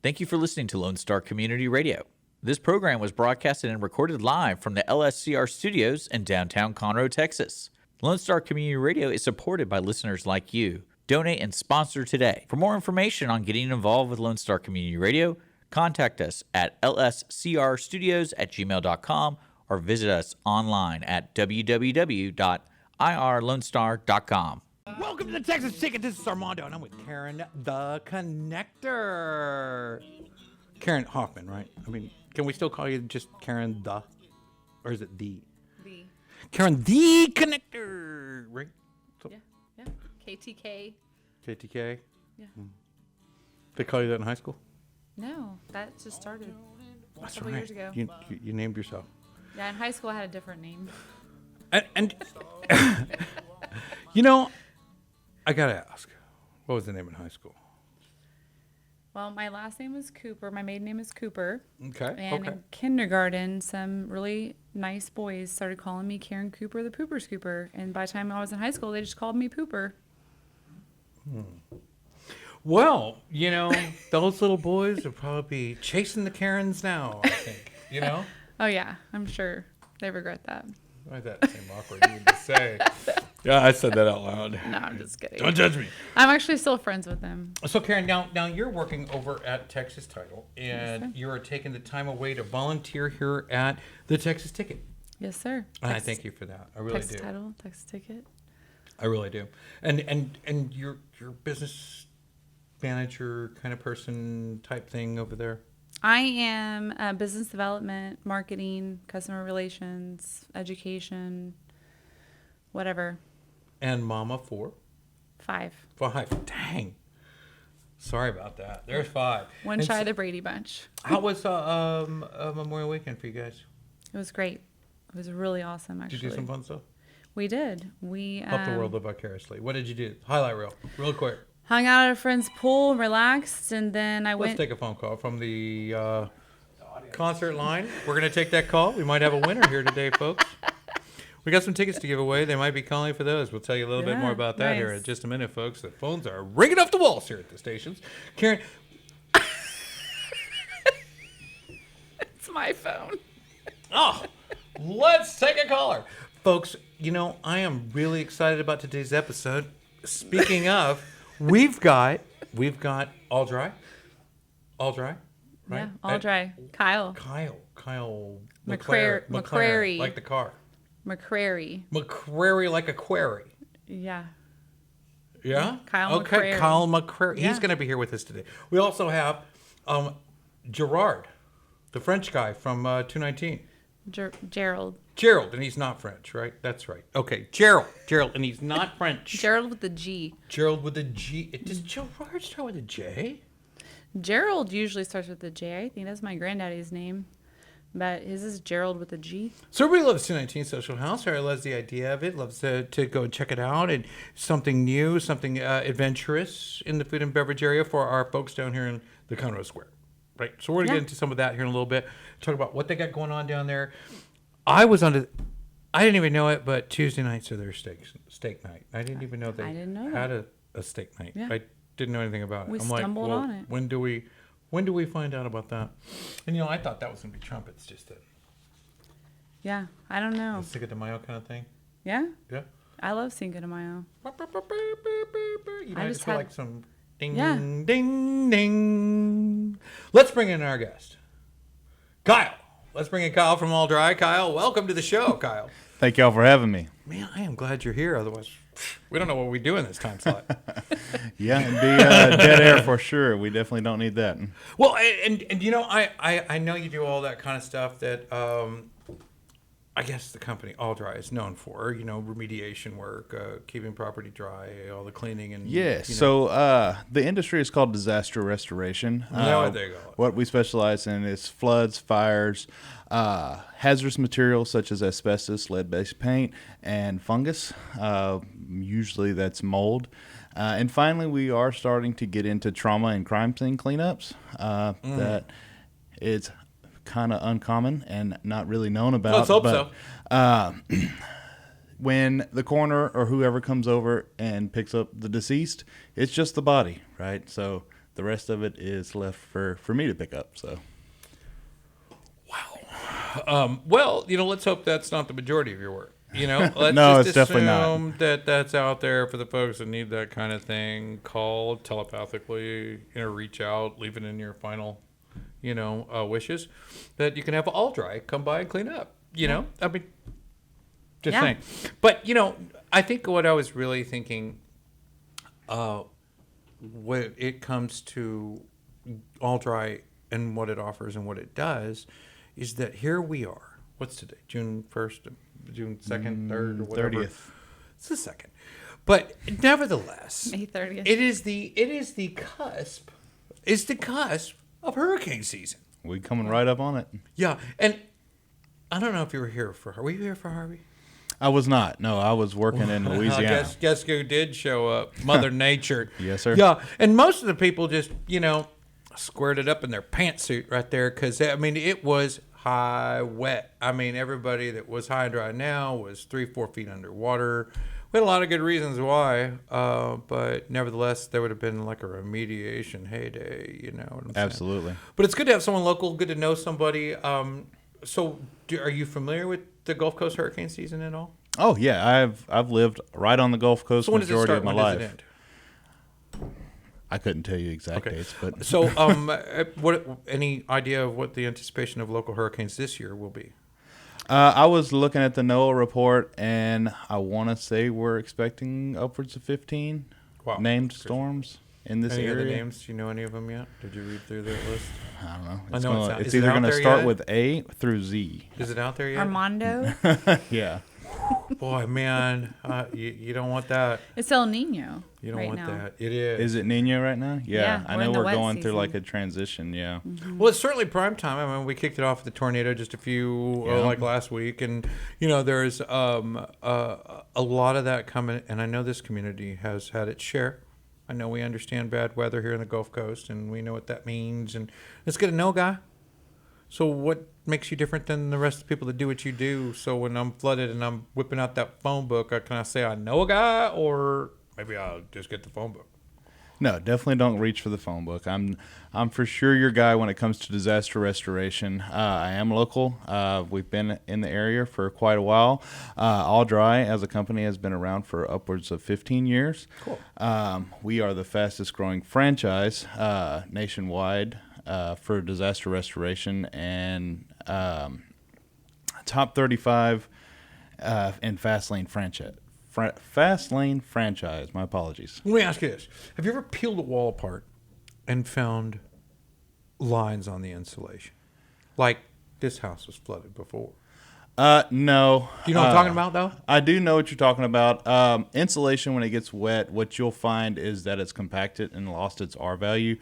Thank you for listening to Lone Star Community Radio. This program was broadcasted and recorded live from the LSCR studios in downtown Conroe, Texas. Lone Star Community Radio is supported by listeners like you. Donate and sponsor today. For more information on getting involved with Lone Star Community Radio, contact us at lscrstudios@gmail.com or visit us online at www.irlonestar.com. Welcome to the Texas Ticket. This is Armando, and I'm with Karen, TheKonnector. Karen Hoffman, right? I mean, can we still call you just Karen the? Or is it the? The. Karen TheKonnector, right? So, Yeah. KTK. KTK? Yeah. They call you that in high school? No, that just started a couple right. years ago. You named yourself. Yeah, in high school I had a different name. And you know, I gotta ask, what was the name in high school? Well, my last name was Cooper. My maiden name is Cooper. Okay. And in kindergarten, some really nice boys started calling me Karen Cooper, the Pooper Scooper. And by the time I was in high school, they just called me Pooper. Well, you know, those little boys will probably be chasing the Karens now, I think, you know? Oh, yeah, I'm sure they regret that. Why does that seem awkward even to say? Yeah, I said that out loud. No, I'm just kidding. Don't judge me. I'm actually still friends with them. So, Karen, now you're working over at Texas Title, and Yes, you are taking the time away to volunteer here at the Texas Ticket. Yes, sir. And I thank you for that. I really Texas do. Title, Texas Ticket. I really do. And you're business manager kind of person type thing over there? I am business development, marketing, customer relations, education, whatever. And mama for? 5. 5. Dang. Sorry about that. There's 5. One And shy of the Brady Bunch. How was Memorial Weekend for you guys? It was great. It was really awesome, actually. Did you do some fun stuff? We did. We Help the world live vicariously. What did you do? Highlight reel, real quick. hung out at a friend's pool, relaxed, and then I Let's went. take a phone call from the concert line. We're going to take that call. We might have a winner here today, folks. We got some tickets to give away. They might be calling for those. We'll tell you a little bit more about that here in nice. just a minute, folks. The phones are ringing off the walls here at the stations. Karen. It's my phone. Oh, let's take a caller. Folks, you know, I am really excited about today's episode. Speaking of, we've got All Dry, right? Yeah, all dry. Kyle Kyle McCrary. like the car. McCrary. McCrary like a query. Yeah. Yeah? Kyle okay, McCrary. Kyle McCrary. Yeah. He's going to be here with us today. We also have Gerard, the French guy from 219. Gerald. Gerald, and he's not French, right? That's right. Okay, Gerald, and he's not French. Gerald with the G. Gerald with a G. Does Gerard start with a J? Gerald usually starts with the J. I think that's my granddaddy's name. But his is Gerald with a G. So everybody loves 219 Social House. Everybody loves the idea of it, loves to go and check it out. And something new, something adventurous in the food and beverage area for our folks down here in the Conroe Square. Right. So we're going to get into some of that here in a little bit. Talk about what they got going on down there. I didn't even know it, but Tuesday nights are their steak night. I didn't even know they had a steak night. Yeah. I didn't know anything about it. We I'm stumbled like, on it. When do we find out about that? And I thought that was going to be trumpets, just a Yeah, I don't know. Cinco de Mayo kind of thing. Yeah? Yeah. I love Cinco de Mayo. I just feel like some ding, Yeah. ding, ding. Let's bring in our guest, Kyle. Let's bring in Kyle from All Dry. Kyle, welcome to the show, Kyle. Thank y'all for having me. Man, I am glad you're here. Otherwise, we don't know what we do in this time slot. Yeah, it'd be dead air for sure. We definitely don't need that. Well, and I know you do all that kind of stuff that I guess the company All Dry is known for. Remediation work, keeping property dry, all the cleaning and So the industry is called disaster restoration. There you go. What we specialize in is floods, fires, hazardous materials such as asbestos, lead-based paint, and fungus. Usually that's mold. And finally, we are starting to get into trauma and crime scene cleanups. That it's kind of uncommon and not really known about. Let's hope so. When the coroner or whoever comes over and picks up the deceased, it's just the body, right? So the rest of it is left for me to pick up. So. Well, let's hope that's not the majority of your work. Let's No, just it's definitely not. assume that that's out there for the folks that need that kind of thing. Call telepathically, reach out, leave it in your final, wishes that you can have all dry come by and clean up. I mean, just saying. But I think what I was really thinking, when it comes to all dry and what it offers and what it does, is that here we are. What's today? June 1st, June 2nd, 3rd, or whatever. 30th. It's the 2nd. But nevertheless, May 30th. it is the cusp. It's the cusp of hurricane season. We coming right up on it. Yeah, and I don't know if you were here for Were you here for Harvey? I was not. No, I was working in Louisiana. Guess who did show up? Mother Nature. Yes, sir. Yeah, and most of the people just, squared it up in their pantsuit right there because, it was high wet. Everybody that was high and dry now was 3-4 feet underwater. We had a lot of good reasons why, but nevertheless, there would have been like a remediation heyday, you know what I'm saying? Absolutely. But it's good to have someone local, good to know somebody. So are you familiar with the Gulf Coast hurricane season at all? Oh yeah, I've lived right on the Gulf Coast So when does it majority start? of my When life. does it end? I couldn't tell you exact Okay. dates, but So, any idea of what the anticipation of local hurricanes this year will be? I was looking at the NOAA report, and I want to say we're expecting upwards of 15 Wow. named storms in this Any area. other names? Do you know any of them yet? Did you read through that list? I don't know. I It's, know gonna, it's out- it's is it either out going to there start yet? with A through Z. Is it out there yet? Armando. Yeah. Boy, man, you don't want that. It's El Nino. You don't right want now. that. It is. Is it Nino right now? Yeah, I we're know in the we're wet going through season. like a transition. Yeah. Well, it's certainly prime time. We kicked it off with the tornado just a few, Yeah. like last week. And, there's a lot of that coming. And I know this community has had its share. I know we understand bad weather here in the Gulf Coast, and we know what that means. And let's get to know, guy. So what makes you different than the rest of the people that do what you do? So when I'm flooded and I'm whipping out that phone book, can I say I know a guy, or maybe I'll just get the phone book? No, definitely don't reach for the phone book. I'm for sure your guy when it comes to disaster restoration. I am local. We've been in the area for quite a while. All Dry as a company has been around for upwards of 15 years. Cool. We are the fastest growing franchise nationwide for disaster restoration and top 35 in Fast Lane franchise. Fast Lane franchise. My apologies. Let me ask you this. Have you ever peeled a wall apart and found lines on the insulation? Like this house was flooded before. No. Do you know what I'm talking about, though? I do know what you're talking about. Insulation, when it gets wet, what you'll find is that it's compacted and lost its R value.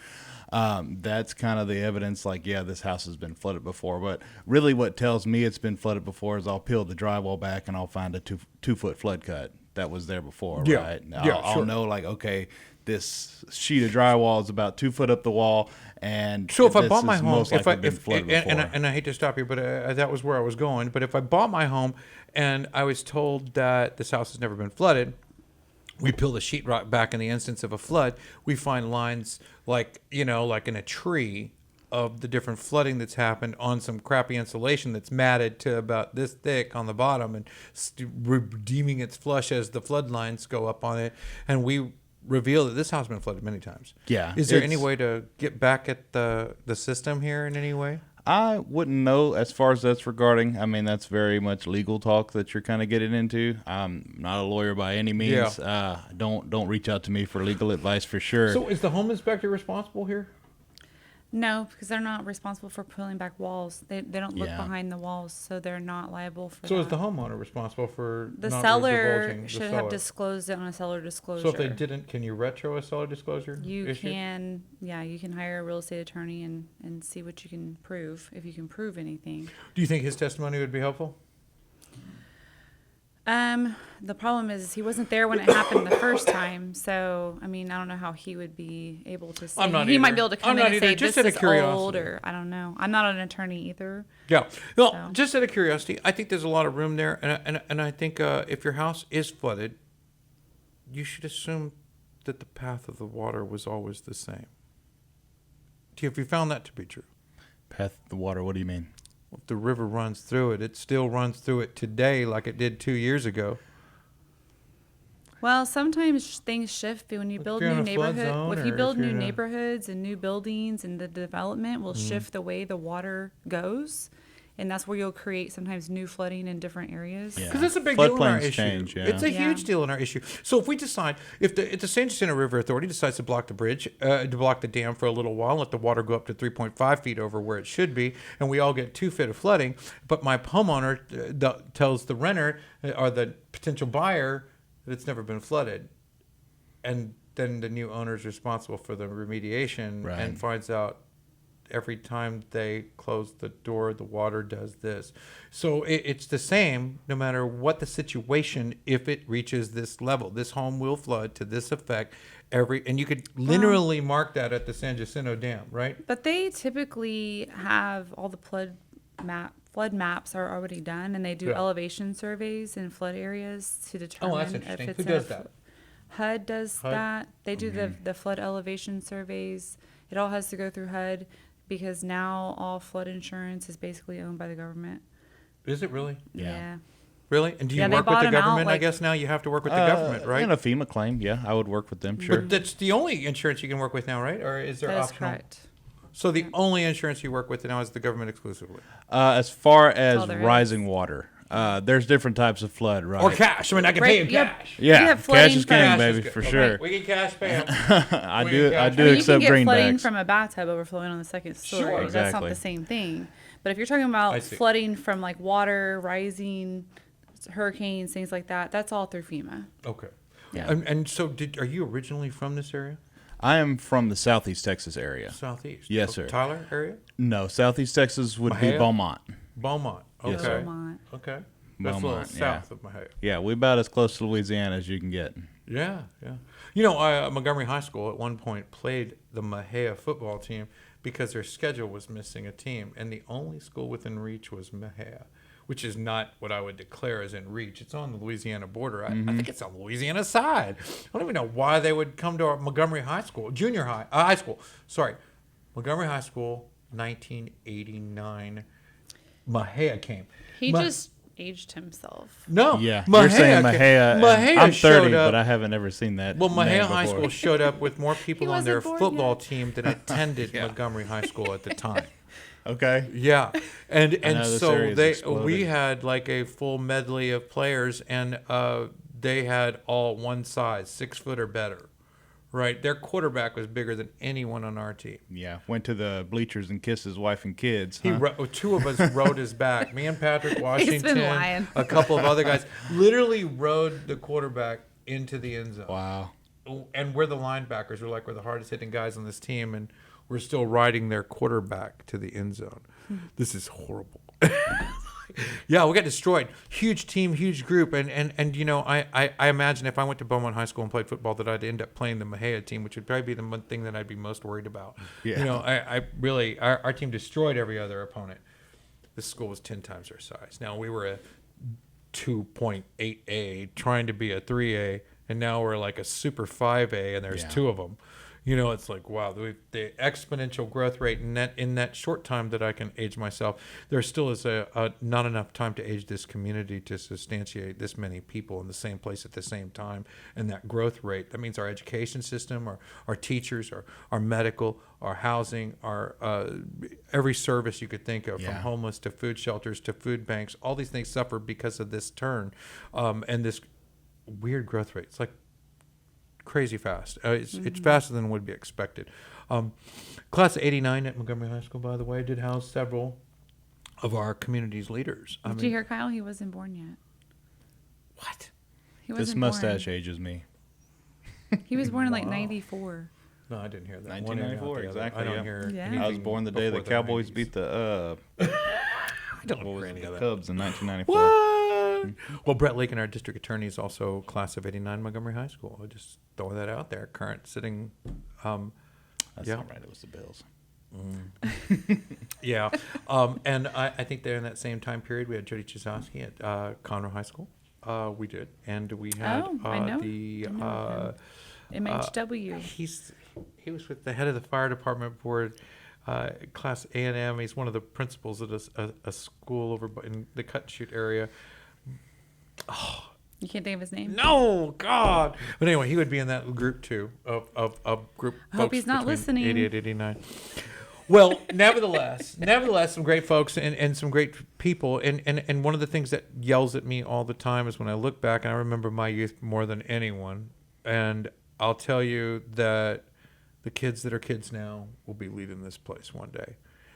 That's kind of the evidence, like, yeah, this house has been flooded before. But really what tells me it's been flooded before is I'll peel the drywall back and I'll find a two-foot flood cut that was there before, Yeah. right? Yeah, I'll sure. know, like, okay, this sheet of drywall is about 2 foot up the wall, and So if I this bought my has home, most likely been flooded before. and I hate to stop you, but that was where I was going. But if I bought my home and I was told that this house has never been flooded, we peel the sheetrock back in the instance of a flood, we find lines like in a tree of the different flooding that's happened on some crappy insulation that's matted to about this thick on the bottom and redeeming its flush as the flood lines go up on it. And we reveal that this house has been flooded many times. Yeah, Is there any it's- way to get back at the system here in any way? I wouldn't know as far as that's regarding. I mean, that's very much legal talk that you're kind of getting into. I'm not a lawyer by any means. Don't reach out to me for legal advice for sure. So is the home inspector responsible here? No, because they're not responsible for pulling back walls. They don't look Yeah. behind the walls, so they're not liable for So that. is the homeowner responsible for The not seller divulging the should seller? have disclosed it on a seller disclosure. So if they didn't, can you retro a seller disclosure You issue? can, you can hire a real estate attorney and see what you can prove, if you can prove anything. Do you think his testimony would be helpful? The problem is he wasn't there when it happened the first time, so I mean I don't know how he would be able to say. I'm not He might either. be able to I'm come in not and either, say just this out of is curiosity. old, or I don't know. I'm not an attorney either. Yeah. Well, So. just out of curiosity, I think there's a lot of room there, and I think if your house is flooded, you should assume that the path of the water was always the same. Have you found that to be true? Path of the water. What do you mean? If the river runs through it, it still runs through it today like it did 2 years ago. Well, sometimes things shift when you build you're new in a flood neighborhood. zone If you or build if you're new in a- neighborhoods and new buildings, and the development will Mm-hmm. shift the way the water goes, and that's where you'll create sometimes new flooding in different areas. Yeah. Because it's a big deal in our Floodplains issue. change, yeah. It's a Yeah. huge deal in our issue. So if we decide, if the San Jacinto River Authority decides to block the bridge, to block the dam for a little while, let the water go up to 3.5 feet over where it should be, and we all get 2 feet of flooding, but my homeowner tells the renter or the potential buyer that it's never been flooded, and then the new owner is responsible for the remediation Right. and finds out every time they close the door, the water does this. So it's the same no matter what the situation. If it reaches this level, this home will flood to this effect. And you could literally mark that at the San Jacinto Dam, right? But they typically have all the flood maps are already done, and they do Yeah. elevation surveys in flood areas to determine that's if interesting. it's Who in a does that? HUD does HUD? that. They do the flood elevation surveys. It all has to go through HUD because now all flood insurance is basically owned by the government. Is it really? Yeah. Really? And do you Yeah, they work with bought the 'em out, government? I like- guess now you have to work with the government, right? In a FEMA claim, yeah, I would work with them. Sure. But that's the only insurance you can work with now, right? Or is there That is optional? correct. So the only insurance you work with now is the government exclusively, As far as all there rising water, there's different types of flood, right? or cash. I mean, I can Right, pay him yep. cash. You Yeah, have cash flooding is from- king, Cash is baby, good. for Okay, sure. we can cash pay him. I We do. got I you. do I mean, you accept can get flooding greenbacks. from a bathtub overflowing on the second story. Sure. That's not Exactly. the same thing. But if you're talking I about see. flooding from like water rising, hurricanes, things like that, that's all through FEMA. Okay. Yeah. And so, are you originally from this area? I am from the Southeast Texas area. Southeast. Yes, Okay. sir. Tyler area? No, Southeast Texas would be Mahia? Beaumont. Beaumont. Okay. Yes, sir. Beaumont. Okay. That's a little Beaumont, yeah. south of Mahia. Yeah, we about as close to Louisiana as you can get. Yeah, yeah. You know, Montgomery High School at one point played the Mahia football team because their schedule was missing a team, and the only school within reach was Mahia, which is not what I would declare as in reach. It's on the Louisiana border. I think it's on the Louisiana side. I don't even know why they would come to our Montgomery High School, high school. Sorry, Montgomery High School, 1989. Mahia came. He Ma- just aged himself. No. Yeah, Mahia you're saying came. Mahia. and Mahia I'm 30, showed up. but I haven't ever seen that. Well, Mahia name High before. School showed up with more people He on their wasn't born football yet. team than attended Montgomery High School at the time. Okay. Yeah, and know this so area's we exploded. had like a full medley of players, and they had all one size, 6 foot or better. Right, their quarterback was bigger than anyone on our team. Yeah, went to the bleachers and kissed his wife and kids. He huh? two of us rode his back. Me and Patrick Washington, lying. a couple of other guys, literally rode the quarterback into the end zone. Wow. And we're the linebackers. We're the hardest hitting guys on this team, and we're still riding their quarterback to the end zone. This is horrible. Yeah, we got destroyed. Huge team, huge group, and you know, I imagine if I went to Beaumont High School and played football, that I'd end up playing the Mahia team, which would probably be the one thing that I'd be most worried about. Yeah. You know, I really our team destroyed every other opponent. This school was 10 times our size. Now we were a 2.8A trying to be a 3A, and now we're like a super 5A, and there's Yeah. 2 of them. You know, it's like, wow, the exponential growth rate in that short time that I can age myself, there still is a not enough time to age this community to substantiate this many people in the same place at the same time. And that growth rate, that means our education system, our teachers, our medical, our housing, our every service you could think of, Yeah. from homeless to food shelters to food banks, all these things suffer because of this turn and this weird growth rate. It's like crazy fast. It's faster than would be expected. Class of '89 at Montgomery High School, by the way, did house several of our community's leaders. Did you hear, Kyle? He wasn't born yet. What? He wasn't This mustache born. ages me. He was born in like '94. No, I didn't hear that. 1994, One ear, not the other. exactly, I don't yeah. hear Yeah. anything I was born the day the before Cowboys 90s. beat the I don't what hear was any it, of the that. Cubs in 1994. What? Well, Brett Lakin, our district attorney, is also class of '89 Montgomery High School. I'll just throw that out there. Current sitting. That's Yeah. not right. It was the Bills. Yeah. And I think they're in that same time period. We had Jody Chizowski at Conroe High School. We did. And we had Oh, I know. the. I know him. MHW. He was with the head of the fire department board class A&M. He's one of the principals at a school over in the Cut and Shoot area. You can't think of his name? No, God. But anyway, he would be in that group too of group. I hope folks he's not between listening. 88, 89. Well, nevertheless, some great folks and some great people. And one of the things that yells at me all the time is when I look back, and I remember my youth more than anyone. And I'll tell you that the kids that are kids now will be leading this place one day.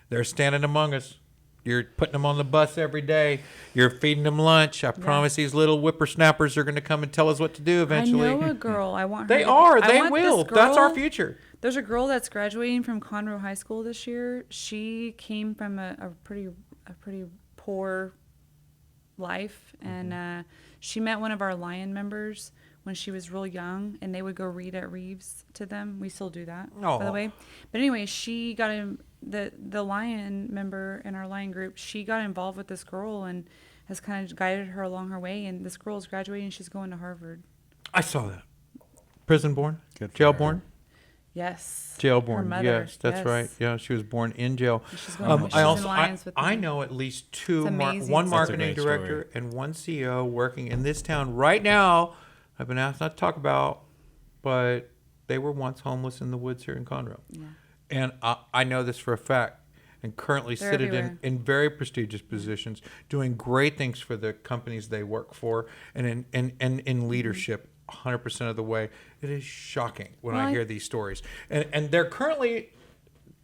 They're standing among us. You're putting them on the bus every day. You're feeding them lunch. I promise these little whippersnappers are going to come and tell us what to do eventually. I know a girl. I want her. They are. I They want will. this That's our girl- future. There's a girl that's graduating from Conroe High School this year. She came from a pretty poor life, and she met one of our Lion members when she was real young, and they would go read at Reeves to them. We still do that, by the way. But anyway, she got in the Lion member in our Lion group. She got involved with this girl and has kind of guided her along her way. And this girl is graduating. She's going to Harvard. I saw that. Prison born? Good for Jail her. born? Yes. Jail Her born. mother, Yes, that's yes. right. Yeah, she was born in jail. She's going she's in Lions with I me. know at least two, It's amazing. one That's a marketing great director and one CEO working in this town right now. I've been asked not to talk about, but they were once homeless in the woods here in Conroe. Yeah. And I know this for a fact, and currently They're sit everywhere. in very prestigious positions, doing great things for the companies they work for, and in leadership 100% of the way. It is shocking when I Well, hear these stories. And they're currently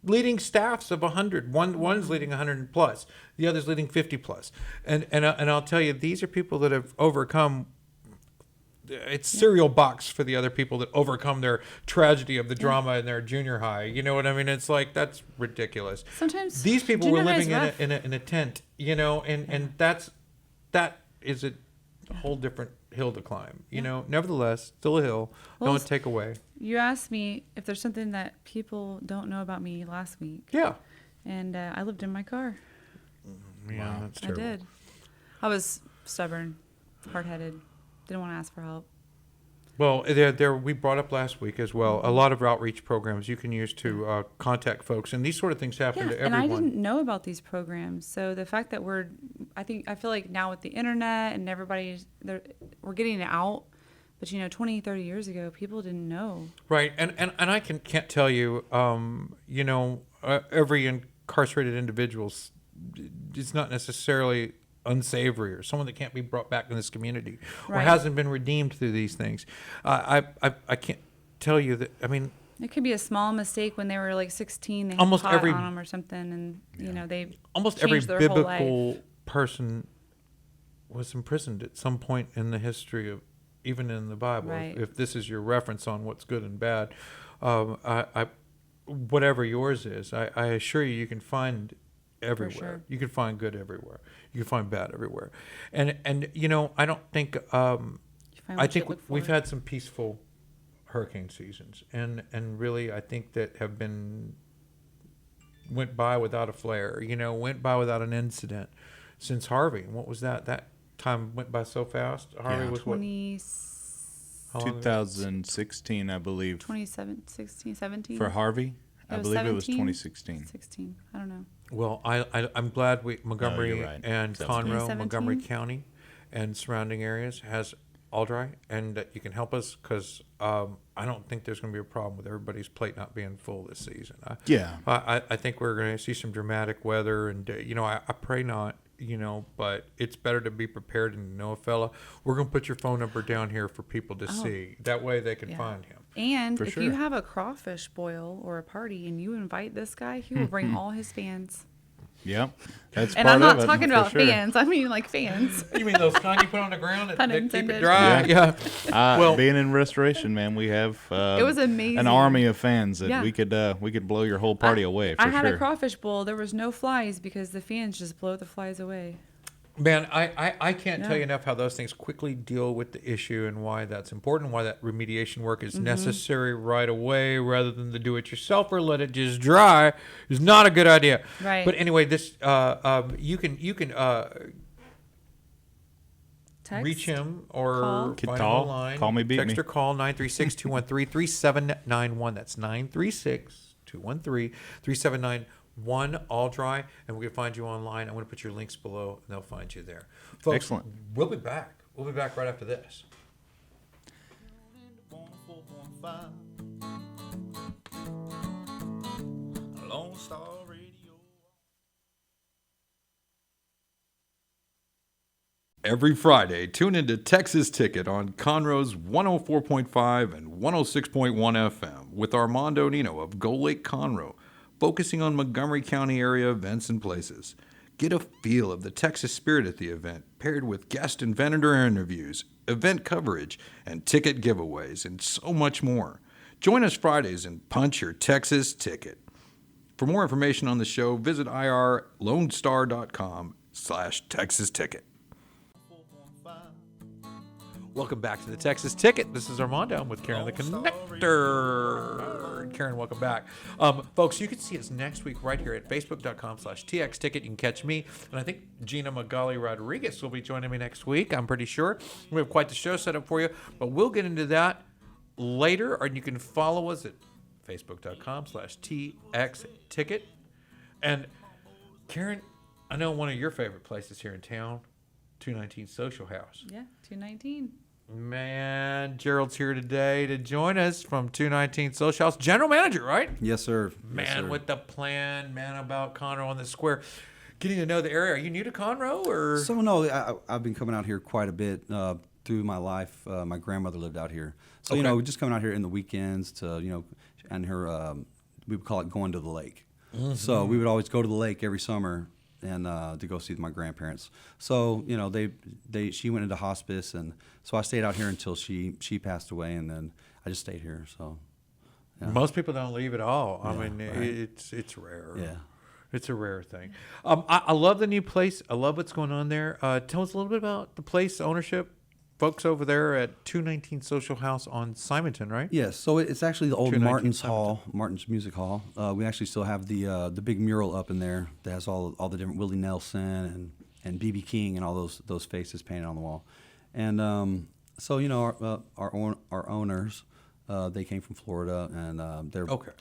leading staffs of 100. One's leading 100 plus, the other's leading 50 plus. And I'll tell you, these are people that have overcome. It's cereal box for the other people that overcome their tragedy of the drama in their junior high. You know what I mean? It's like, that's ridiculous. Sometimes These people were junior high is living rough. in a tent, you know, and that is a whole different hill to climb. You know, nevertheless, still a hill. Well, Don't take away. You asked me if there's something that people don't know about me last week. Yeah. And I lived in my car. Yeah, that's I terrible. did. I was stubborn, hard-headed, didn't want to ask for help. Well, there we brought up last week as well a lot of outreach programs you can use to contact folks, and these sort of things happen to and everyone. I didn't know about these programs. So the fact that I feel like now with the internet and we're getting it out. But 20, 30 years ago, people didn't know. Right, and I can't tell you, every incarcerated individual is not necessarily unsavory or someone that can't be brought back in this community or Right. hasn't been redeemed through these things. I can't tell you that. I mean, It could be a small mistake when they were like 16. They had Almost pot every- on them or something, and they almost every changed their whole life. biblical person was imprisoned at some point in the history of, even in the Bible. Right. If this is your reference on what's good and bad, whatever yours is, I assure you, you can find everywhere. sure. You can find good everywhere. You can find bad everywhere. And I don't think You find I what you think look we've for. had some peaceful hurricane seasons, and really I think that have went by without a flare. Went by without an incident since Harvey. What was that? That time went by so fast. Harvey Yeah. was what? 20, How long ago? 2016, I believe. 16, 17? For Harvey, I It was believe it was 17? 2016. 16. I don't know. Well, I'm glad Montgomery you're right. and Sounds Conroe, 2017? Montgomery County, and surrounding areas has Aldry, and that you can help us because I don't think there's going to be a problem with everybody's plate not being full this season. Yeah. I think we're going to see some dramatic weather, and I pray not. But it's better to be prepared and know a fella. We're going to put your phone number down here for people to see. That way they can Yeah. find him. And For if sure. you have a crawfish boil or a party and you invite this guy, he will bring all his fans. Yep. That's And part I'm not of it, talking for about sure. fans. I mean like fans. You mean those kind you put on the ground Pun that keep it intended. dry? Yeah. Well- Being in restoration, man, we have It was amazing. an army of fans that Yeah. we could blow your whole party away. For I had sure. a crawfish bowl. There was no flies because the fans just blow the flies away. Man, I can't tell Yeah. you enough how those things quickly deal with the issue and why that's important, why that remediation work is necessary right away rather than the do-it-yourself or let it just dry is not a good idea. Right. But anyway, this you can Text? reach him or Call. find him Call. online. Call me, beat Text me. or call 936-213-3791. That's 936-213-3791. one, all dry, and we can find you online. I'm going to put your links below, and they'll find you there. Folks, Excellent. We'll be back. We'll be back right after this. Lone Star Radio. Every Friday, tune into Texas Ticket on Conroe's 104.5 and 106.1 FM with Armando Nino of Gull Lake Conroe, focusing on Montgomery County area events and places. Get a feel of the Texas spirit at the event, paired with guest and vendor interviews, event coverage, and ticket giveaways, and so much more. Join us Fridays and punch your Texas ticket. For more information on the show, visit irlonestar.com/Texas Ticket. Welcome back to the Texas Ticket. This is Armando. I'm with Karen, the Connector. Karen, welcome back. Folks, you can see us next week right here at facebook.com/TX Ticket. You can catch me. And I think Gina Magali Rodriguez will be joining me next week, I'm pretty sure. We have quite the show set up for you, but we'll get into that later. Or you can follow us at facebook.com/TX Ticket. And Karen, I know one of your favorite places here in town, 219 Social House. Yeah, 219. Man, Gerald's here today to join us from 219 Social House. General Manager, right? Yes, sir. Man Yes, sir. with the plan, man about Conroe on the square. Getting to know the area. Are you new to Conroe? Or? So, no, I've been coming out here quite a bit through my life. My grandmother lived out here. So, Okay. just coming out here in the weekends to, and her, we would call it going to the lake. Mm-hmm. So we would always go to the lake every summer and to go see my grandparents. So, she went into hospice, and so I stayed out here until she passed away, and then I just stayed here. So, yeah. Most people don't leave at all. I Yeah, mean, right. it's rare. Yeah. It's a rare thing. I love the new place. I love what's going on there. Tell us a little bit about the place, ownership, folks over there at 219 Social House on Simonton, right? Yes, so it's actually the old 219 Martin's Simonton. Hall, Martin's Music Hall. We actually still have the big mural up in there that has all the different Willie Nelson and B.B. King and all those faces painted on the wall. And our owners, they came from Florida, and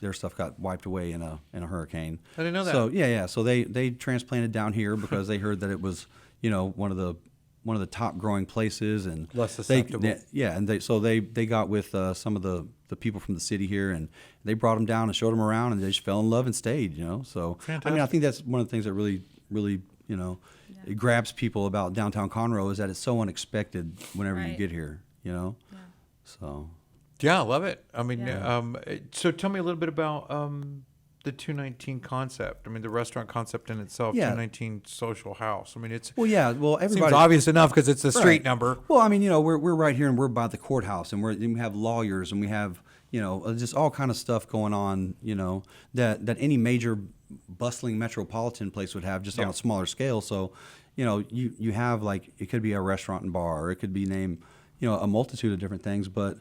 their stuff got wiped away in a hurricane. I didn't know that. So yeah. So they transplanted down here because they heard that it was one of the top growing places, and Less susceptible. and they got with some of the people from the city here, and they brought them down and showed them around, and they just fell in love and stayed. So Fantastic. I mean, I think that's one of the things that really it grabs people about downtown Conroe is that it's so unexpected whenever you Right. get here. Yeah. So Yeah, I love it. I mean, Yeah. so tell me a little bit about the 219 concept. I mean, the restaurant concept in itself, Yeah. 219 Social House. I mean, it's well, seems everybody. obvious enough because it's the street Right. number. Well, I mean, we're right here, and we're by the courthouse, and we have lawyers, and we have just all kind of stuff going on, that any major bustling metropolitan place would have, just on Yeah. a smaller scale. So, you have, like, it could be a restaurant and bar, or it could be named, a multitude of different things, but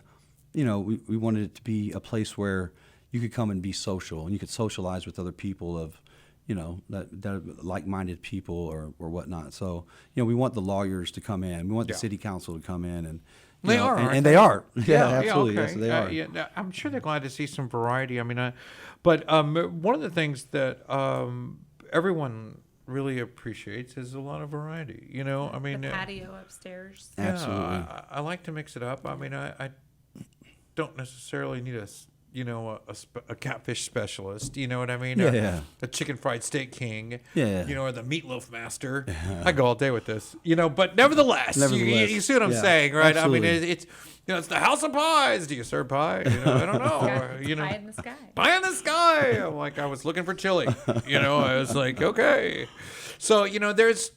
we wanted it to be a place where you could come and be social, and you could socialize with other people of that are like-minded people or whatnot. So, we want the lawyers to come in. We want the Yeah. city council to come in, and They are, aren't and they? they are. Yeah, absolutely. okay. Yes, they are. Yeah, I'm sure they're glad to see some variety. I mean, but one of the things that everyone really appreciates is a lot of variety. I mean, The patio upstairs. yeah, Absolutely. I like to mix it up. I mean, I don't necessarily need a catfish specialist. You know what I mean? Yeah. A chicken fried steak king. Yeah. Or the meatloaf master. I go all day with this. But nevertheless, you see what I'm yeah, saying, right? absolutely. I mean, it's it's the house of pies. Do you serve pie? I don't know. Pie in the sky. Pie in the sky. I'm like, I was looking for chili. I was like, okay. So there's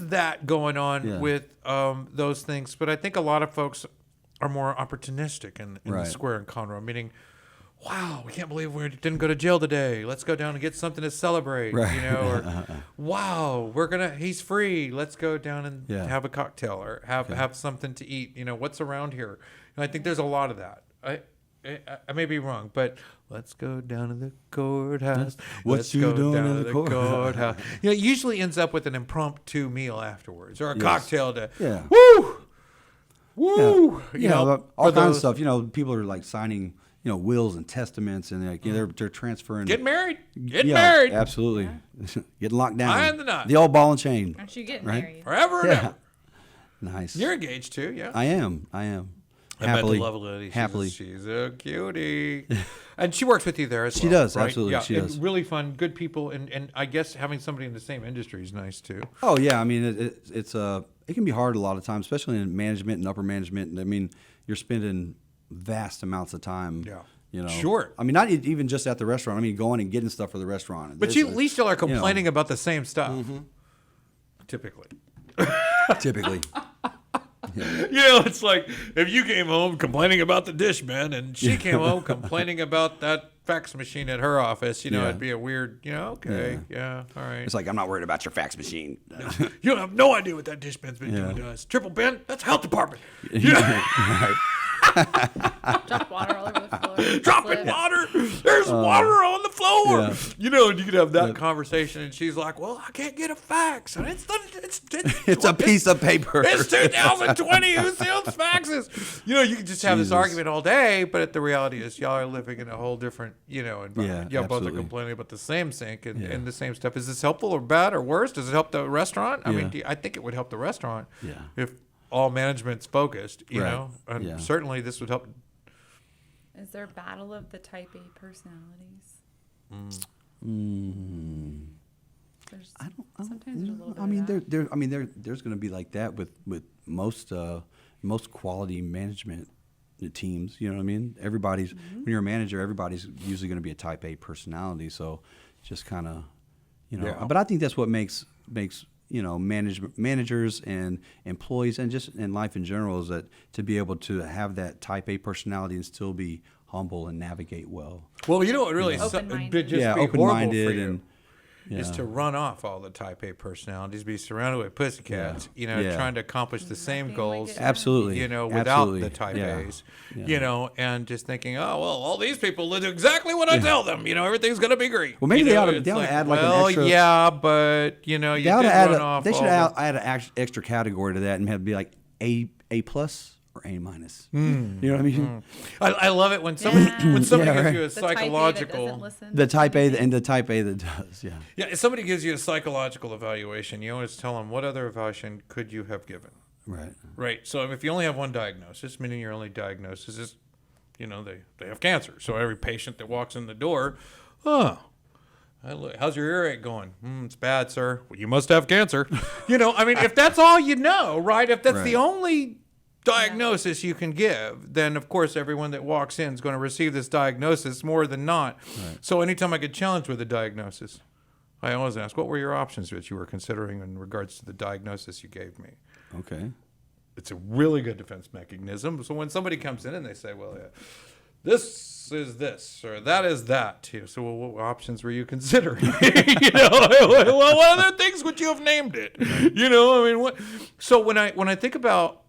that going on Yeah. with those things, but I think a lot of folks are more opportunistic in the Right. square in Conroe, meaning, wow, we can't believe we didn't go to jail today. Let's go down and get something to celebrate. Right. Or wow, he's free. Let's go down and Yeah. have a cocktail or have something to eat. What's around here? And I think there's a lot of that. I may be wrong, but let's go down to the courthouse. What Let's you go doing down in to the courthouse? it usually ends up with an impromptu meal afterwards or a Yes. cocktail to Yeah. woo. Yeah, You know, all for kinds of those- stuff. People are like signing, wills and testaments, and like, they're transferring. Get married. Get Yeah, married. Absolutely. Getting locked down. Tie in the knot. The old ball and chain. Aren't you getting Right? married? Forever and Yeah. ever. Nice. You're engaged too, yeah. I am. I met the lovely lady. Happily. She's a cutie. And she works with you there as well. She does, right? absolutely, Yeah, she and does. really fun, good people, and I guess having somebody in the same industry is nice too. Oh yeah, I mean it can be hard a lot of times, especially in management and upper management. I mean, you're spending vast amounts of time. Yeah. Sure. I mean, not even just at the restaurant. I mean, going and getting stuff for the restaurant. But you at least y'all are you know. complaining about the same stuff. Typically. Typically. It's like if you came home complaining about the dishman and she came home complaining about that fax machine at her office, Yeah. it'd be a weird, okay, yeah, all right. It's like, I'm not worried about your fax machine. You don't have no idea what that dishman's been doing to us. Triple bin, that's health department. Yeah. Drop water all over the floor. Dropping water. There's water on the floor. Yeah. And you could have that conversation, and she's like, "Well, I can't get a fax, and it's It's a piece of paper. It's 2020. Who sells faxes? You can just have this Jesus. argument all day, but the reality is, y'all are living in a whole different, environment. Yeah, Y'all both are absolutely. complaining about the same sink and, Yeah. and the same stuff. Is this helpful or bad or worse? Does it help the restaurant? I mean, Yeah. I think it would help the restaurant Yeah. if all management's focused. Right. And Yeah. certainly this would help. Is there a battle of the type A personalities? There's, sometimes there's a little bit I mean, of that. there's going to be like that with most quality management teams. You know what I mean? Everybody's when you're a manager, everybody's usually going to be a type A personality. So just kind of, Yeah. But I think that's what makes managers and employees and just in life in general is that to be able to have that type A personality and still be humble and navigate well. Well, what really Open-minded. just be horrible for Open-minded you and is to run off all the type A personalities, be surrounded with pussycats, Yeah. trying to accomplish the same Nothing goals. like it. Absolutely. Without Absolutely. the type Yeah. A's, Yeah. and just thinking, oh, well, all these people do exactly what I tell them. Everything's going to be great. Well, maybe they ought to it's add like an well, extra. yeah, but, you They did ought to run off They should all the- add an extra category to that and have it be like A plus or A minus. You know what I mean? I love it when somebody, Yeah. gives Yeah, right. you a The type A that psychological... doesn't listen. The type A and the type A that does. Yeah. Yeah, if somebody gives you a psychological evaluation, you always tell them, what other evaluation could you have given? Right. Right. So if you only have one diagnosis, meaning your only diagnosis is, they have cancer. So every patient that walks in the door, how's your earache going? It's bad, sir. Well, you must have cancer. If that's all you know, right? If that's the Right. only diagnosis you can give, then of course everyone that walks in is going to receive this diagnosis more than not. Right. So anytime I get challenged with a diagnosis, I always ask, what were your options that you were considering in regards to the diagnosis you gave me? Okay. It's a really good defense mechanism. So when somebody comes in and they say, well, this is this or that is that, so well, what options were you considering? Well, what other things would you have named it? What? So when I think about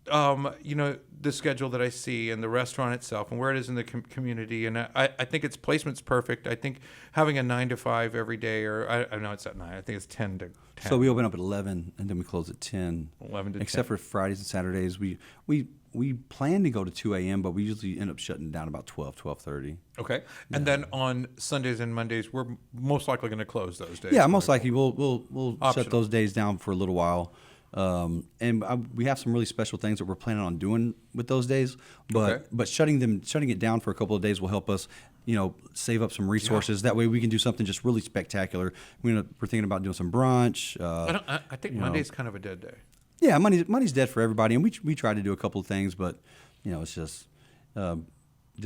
the schedule that I see and the restaurant itself and where it is in the community, and I think its placement's perfect. I think having a 9 to 5 every day, or I know it's at 9. I think it's 10 to 10. So we open up at 11 and then we close at 10. 11 to Except 10. for Fridays and Saturdays, we plan to go to 2 a.m., but we usually end up shutting down about 12:30. Okay, and then on Sundays and Mondays, we're most likely going to close those days. Yeah, most likely we'll Optional. shut those days down for a little while. We have some really special things that we're planning on doing with those days, Okay. but shutting it down for a couple of days will help us, save up some resources. That way we can do something just really spectacular. We're thinking about doing some brunch. I think Monday's kind of a dead day. Yeah, money's dead for everybody, and we try to do a couple of things, but it's just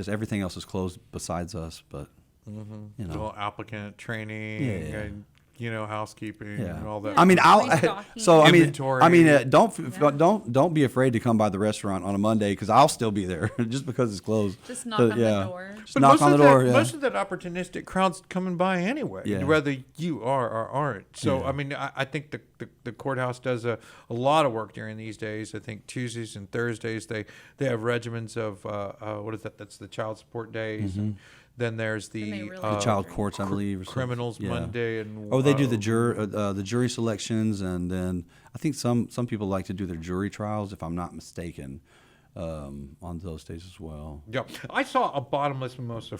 everything else is closed besides us. But Well, applicant training, Yeah. and housekeeping, Yeah. and all that. I mean, Restocking. Inventory. don't be afraid to come by the restaurant on a Monday because I'll still be there just because it's closed. Just knock on the door. Just But knock most on the of door. that, Yeah. most of that opportunistic crowd's coming by anyway, Yeah. whether you are or aren't. So, Yeah. I mean, I think the courthouse does a lot of work during these days. I think Tuesdays and Thursdays they have regimens of what is that? That's the child support days. And then there's Then they the really The child courts, I believe. Or something. criminals Yeah. Monday and Oh, they do the jury selections, and then I think some people like to do their jury trials, if I'm not mistaken. on those days as well. Yeah, I saw a bottomless mimosa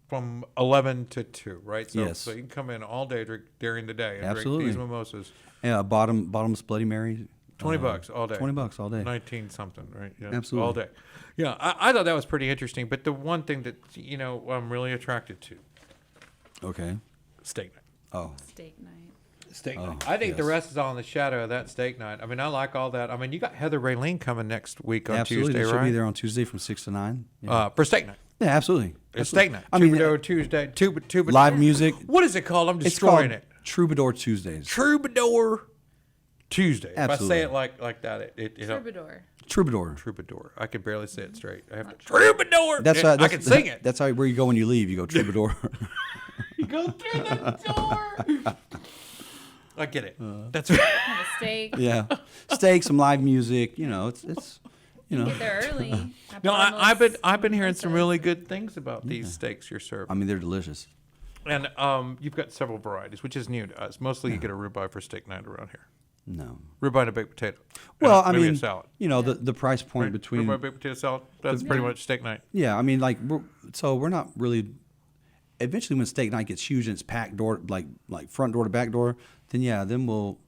from 11 to 2, right? So, Yes. so you can come in all day during the day and Absolutely. drink these mimosas. Yeah, bottomless Bloody Mary. $20 all day. $20 all day. 19 something, right? Yeah, Absolutely. all day. Yeah, I thought that was pretty interesting. But the one thing that I'm really attracted to, Okay. steak night. Oh, Steak night. Steak Oh, night. I think the yes. rest is all in the shadow of that steak night. I mean, I like all that. I mean, you got Heather Raylene coming next week on absolutely. Tuesday, They should right? be there on Tuesday from 6 to 9. Yeah, For steak night. yeah absolutely. It's steak night. I mean, Troubadour Tuesday. Troubadour. live music. What is it called? I'm It's destroying called it. Troubadour Tuesdays. Troubadour Tuesday. If I Absolutely. say it like that, it Troubadour. Troubadour. Troubadour. I can barely say it straight. I have to Troubadour. That's I can sing it. That's how where you go when you leave. You go Troubadour. You go through the door. I get it. That's Have a steak. yeah, steak, some live music. It's Get there early. Have no. bottomless I've been hearing some mimosas. really good things about these steaks you're serving, I mean, they're delicious. and you've got several varieties, which is new to us. Mostly, you get a ribeye for steak night around here. No. Ribeye and a baked potato. Well, And I maybe mean, a salad. the price point Right? between Ribeye, baked potato, salad. That's pretty much steak night. yeah, I mean, like we're not really. Eventually, when steak night gets huge and it's packed door like front door to back door, then we'll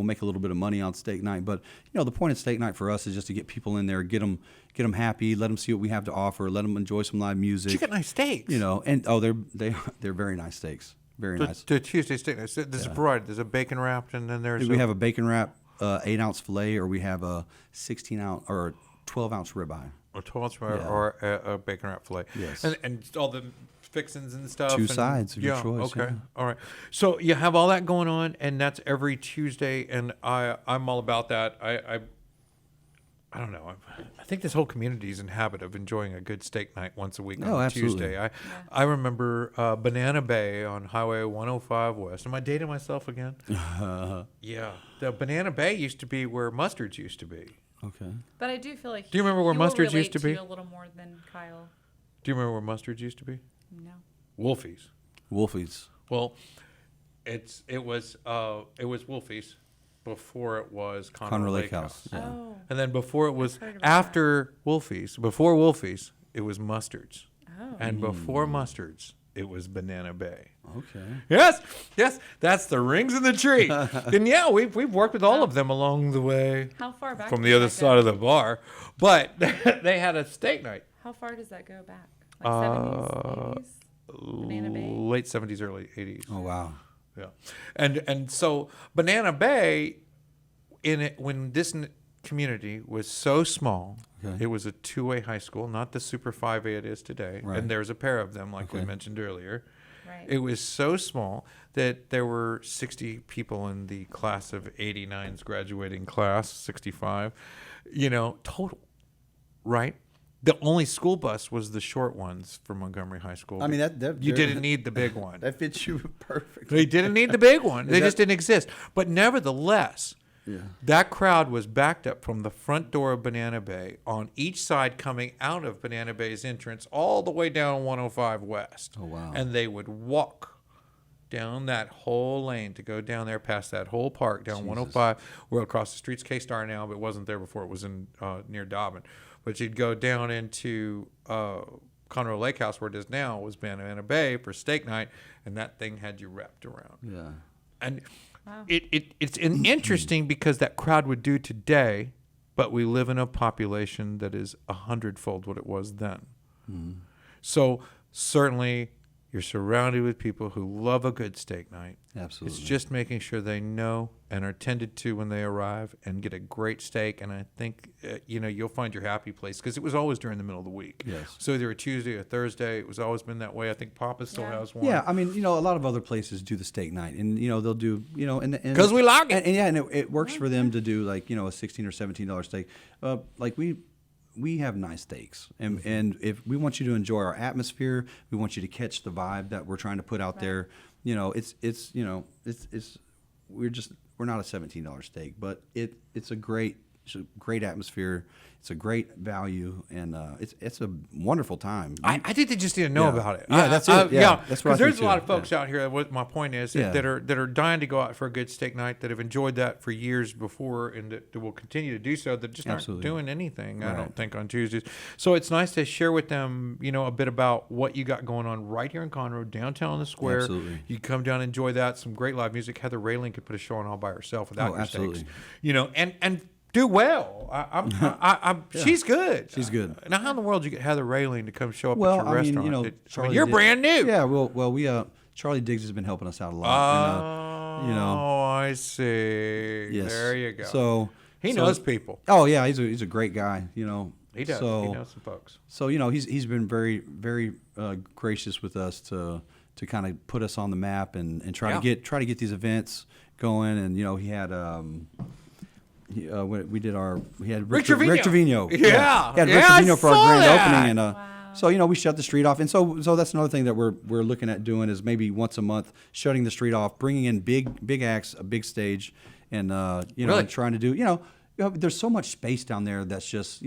make a little bit of money on steak night. But the point of steak night for us is just to get people in there, get them happy, let them see what we have to offer, let them enjoy some live music. You got nice steaks. And they're very nice steaks, very nice. The Tuesday steak night. There's a variety. There's a bacon wrapped, and then there's We have a bacon wrap 8-ounce fillet, or we have a 16-ounce or 12-ounce ribeye. a 12 ounce Yeah. or a bacon wrap fillet. Yes. And all the fixins and stuff. Two and- sides of your choice, Okay. yeah. All right. So you have all that going on, and that's every Tuesday, and I'm all about that. I don't know. I think this whole community is in habit of enjoying a good steak night once a week on Oh, a absolutely. Tuesday. I remember Banana Bay on Highway 105 West. Am I dating myself again? Yeah. The Banana Bay used to be where Mustard's used to be. Okay. But I do feel like Do you remember where he will Mustard's used relate to be? you a little more than Kyle. Do you remember where Mustard's used to be? No. Wolfie's. Wolfie's. Well, it was Wolfie's before it was Conroe Lake House. Yeah. Oh. And then before it was heard about after Wolfie's, before Wolfie's, it was Mustard's. Oh. And before Mustard's, it was Banana Bay. Okay. Yes, that's the rings in the tree. And yeah, we've worked with all of them along the way How far back from does the other that side go? of the bar. But they had a steak night. How far does that go back? Like 70s, 80s? Banana Bay? Late 70s, early 80s. Oh wow. Yeah, and so Banana Bay, when this community was so small, Okay. it was a two-way high school, not the Super 5A it is today. Right. And there's a pair of them, like we Okay. mentioned earlier. Right. It was so small that there were 60 people in the class of 89's graduating class, 65, total, right? The only school bus was the short ones for Montgomery High School. I mean, you didn't need the big one. That fits you perfectly. They didn't need the big one. They that- just didn't exist. But nevertheless, Yeah. that crowd was backed up from the front door of Banana Bay on each side coming out of Banana Bay's entrance all the way down 105 West. Oh, wow. And they would walk down that whole lane to go down there past that whole park down 105. Where across the street's K-Star now, but it wasn't there before. It was in near Dobbin. But you'd go down into Conroe Lake House, where it is now, was Banana Bay for steak night, and that thing had you wrapped around. Yeah. And Wow. it's interesting because that crowd would do today, but we live in a population that is 100-fold what it was then. So certainly you're surrounded with people who love a good steak night. Absolutely. It's just making sure they know and are tended to when they arrive and get a great steak. And I think, you'll find your happy place because it was always during the middle of the week. Yes. So either a Tuesday or Thursday. It was always been that way. I think Papa still Yeah. has one. Yeah, I mean, a lot of other places do the steak night, and they'll do, and 'Cause we like it. and yeah, and it works for them to do like a $16 or $17 steak. Like we have nice steaks, and if we want you to enjoy our atmosphere, we want you to catch the vibe that we're trying to put out there. We're not a $17 steak, but it's a great a great atmosphere. It's a great value, and it's a wonderful time. I think they just didn't know about it. Yeah, that's it. Yeah, that's what I because there's think a lot too. of folks out here. What my point is Yeah. that are dying to go out for a good steak night, that have enjoyed that for years before, and that will continue to do so. That just Absolutely. aren't doing anything. I Right. don't think on Tuesdays. So it's nice to share with them, a bit about what you got going on right here in Conroe, downtown in the square. Absolutely. You come down and enjoy that. Some great live music. Heather Rayling could put a show on all by herself without your absolutely. steaks. And do well. She's good. She's good. Now, how in the world did you get Heather Rayling to come show up Well, at your I mean, restaurant? Charlie you're did- brand new. Yeah, well, we Charlie Diggs has been helping us out a lot. Oh, and, I see. yes. There you go. So he so- knows people. Oh yeah, he's a great guy. He does. So, he knows some folks. So he's been very very gracious with us to kind of put us on the map and try to get these events going. And he had we had Rick Trevino. Rick Trevino. Yeah. He had Rick Yeah, I Trevino for our saw grand that. opening, and so we shut the street off. And so that's another thing that we're looking at doing is maybe once a month shutting the street off, bringing in big acts, a big stage, and Really? and trying to do there's so much space down there that's just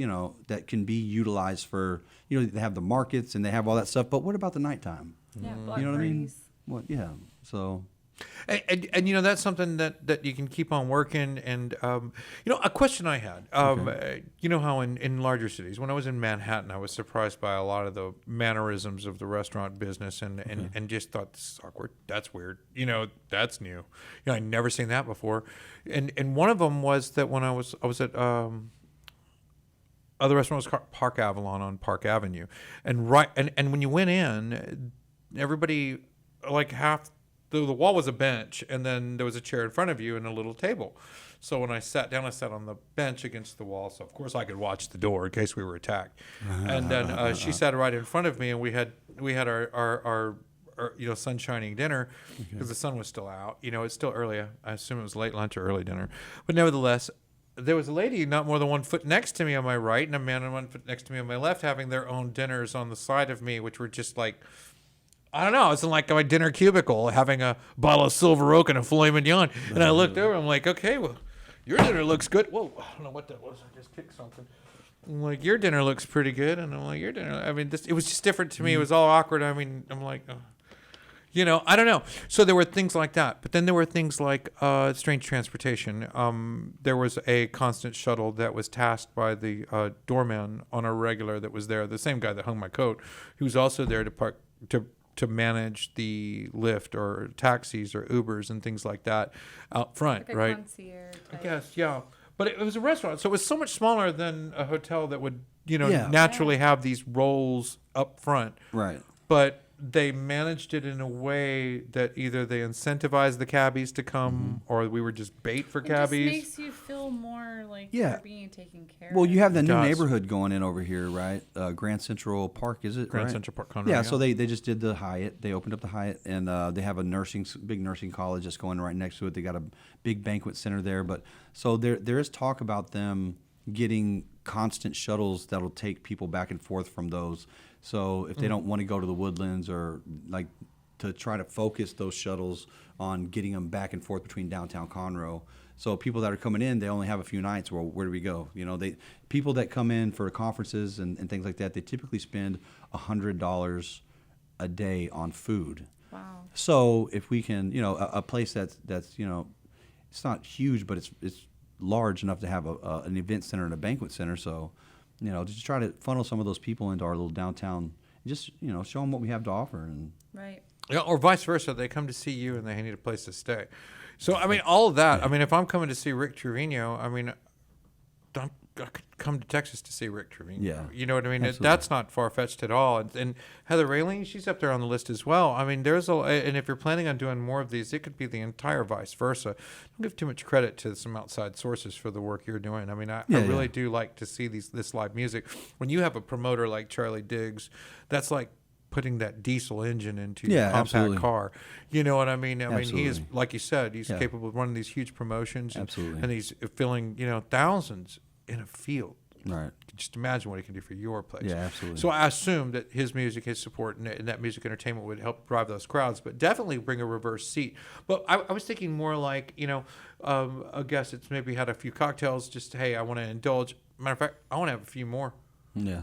that can be utilized for they have the markets and they have all that stuff. But what about the nighttime? Yeah, You know what I mean? What? Yeah. So. And that's something that you can keep on working. And a question I had, how in larger cities, when I was in Manhattan, I was surprised by a lot of the mannerisms of the restaurant business, and just thought, this is awkward, that's weird, that's new, I'd never seen that before. And one of them was that when I was at the restaurant was Park Avalon on Park Avenue, and when you went in, everybody, like half the wall was a bench, and then there was a chair in front of you and a little table. So when I sat down, I sat on the bench against the wall, so of course I could watch the door in case we were attacked. And then she sat right in front of me, and we had our sun shining dinner because the sun was still out. It's still early. I assume it was late lunch or early dinner, but nevertheless, there was a lady not more than 1 foot next to me on my right, and a man 1 foot next to me on my left, having their own dinners on the side of me, which were just like, I don't know. It's like my dinner cubicle, having a bottle of Silver Oak and a filet mignon. And I looked over. I'm like, okay, well, your dinner looks good. Whoa, I don't know what that was. I just kicked something. I'm like, your dinner looks pretty good. And I'm like, your dinner. I mean, it was just different to me. It was all awkward. I mean, I'm like, I don't know. So there were things like that. But then there were things like strange transportation. There was a constant shuttle that was tasked by the doorman on a regular that was there, the same guy that hung my coat, who was also there to manage the Lyft or taxis or Ubers and things like that out front, Like a right? concierge I type. guess, yeah. But it was a restaurant, so it was so much smaller than a hotel that would, Yeah. naturally have these roles up front. Right. But they managed it in a way that either they incentivized the cabbies to come, or we were just bait for It cabbies. just makes you feel more like Yeah. you're being taken care Well, of. you have the new does. neighborhood going in over here, right? Grand Central Park, is it? Grand right? Central Park, Conroe, Yeah, yeah. so they just did the Hyatt. They opened up the Hyatt, and they have a big nursing college that's going right next to it. They got a big banquet center there. But so there is talk about them getting constant shuttles that'll take people back and forth from those. So if they don't want to go to the Woodlands or like to try to focus those shuttles on getting them back and forth between downtown Conroe. So people that are coming in, they only have a few nights. Well, where do we go? People that come in for conferences and things like that, they typically spend $100 a day on food. Wow. So if we can, a place that's it's not huge, but it's large enough to have an event center and a banquet center. So, just try to funnel some of those people into our little downtown. Just show them what we have to offer. And Right. Yeah, or vice versa. They come to see you and they need a place to stay. So, I mean, all of that. I mean, if I'm coming to see Rick Trevino, I mean, I could come to Texas to see Rick Trevino. Yeah. You know what I mean? Absolutely. That's not far-fetched at all. And Heather Rayling, she's up there on the list as well. I mean, and if you're planning on doing more of these, it could be the entire vice versa. Don't give too much credit to some outside sources for the work you're doing. I mean, I really do like to see this live music. When you have a promoter like Charlie Diggs, that's like putting that diesel engine into your compact absolutely. car. You know what I mean? I mean, he is, Absolutely. like you said, he's capable of running these huge promotions. Absolutely. And he's filling, thousands in a field. Right. Just imagine what he can do for your place. Yeah, absolutely. So I assume that his music, his support, and that music entertainment would help drive those crowds, but definitely bring a reverse seat. But I was thinking more like, a guest that's maybe had a few cocktails, just, hey, I want to indulge. Matter of fact, I want to have a few more. Yeah.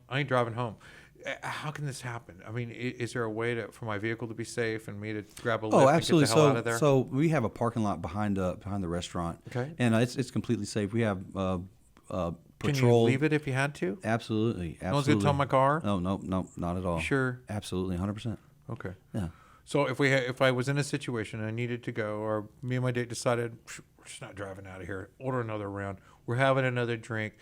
I ain't driving home. How can this happen? I mean, is there a way for my vehicle to be safe and me to grab a lift Oh, and absolutely. get the hell out of there? So we have a parking lot behind the restaurant. Okay. And it's completely safe. We have Can patrol. you leave it if you had to? Absolutely. No one's going to tow my car? No, not at all. Sure. Absolutely, 100%. Okay. Yeah. So if I was in a situation and I needed to go, or me and my date decided we're just not driving out of here, order another round, we're having another drink,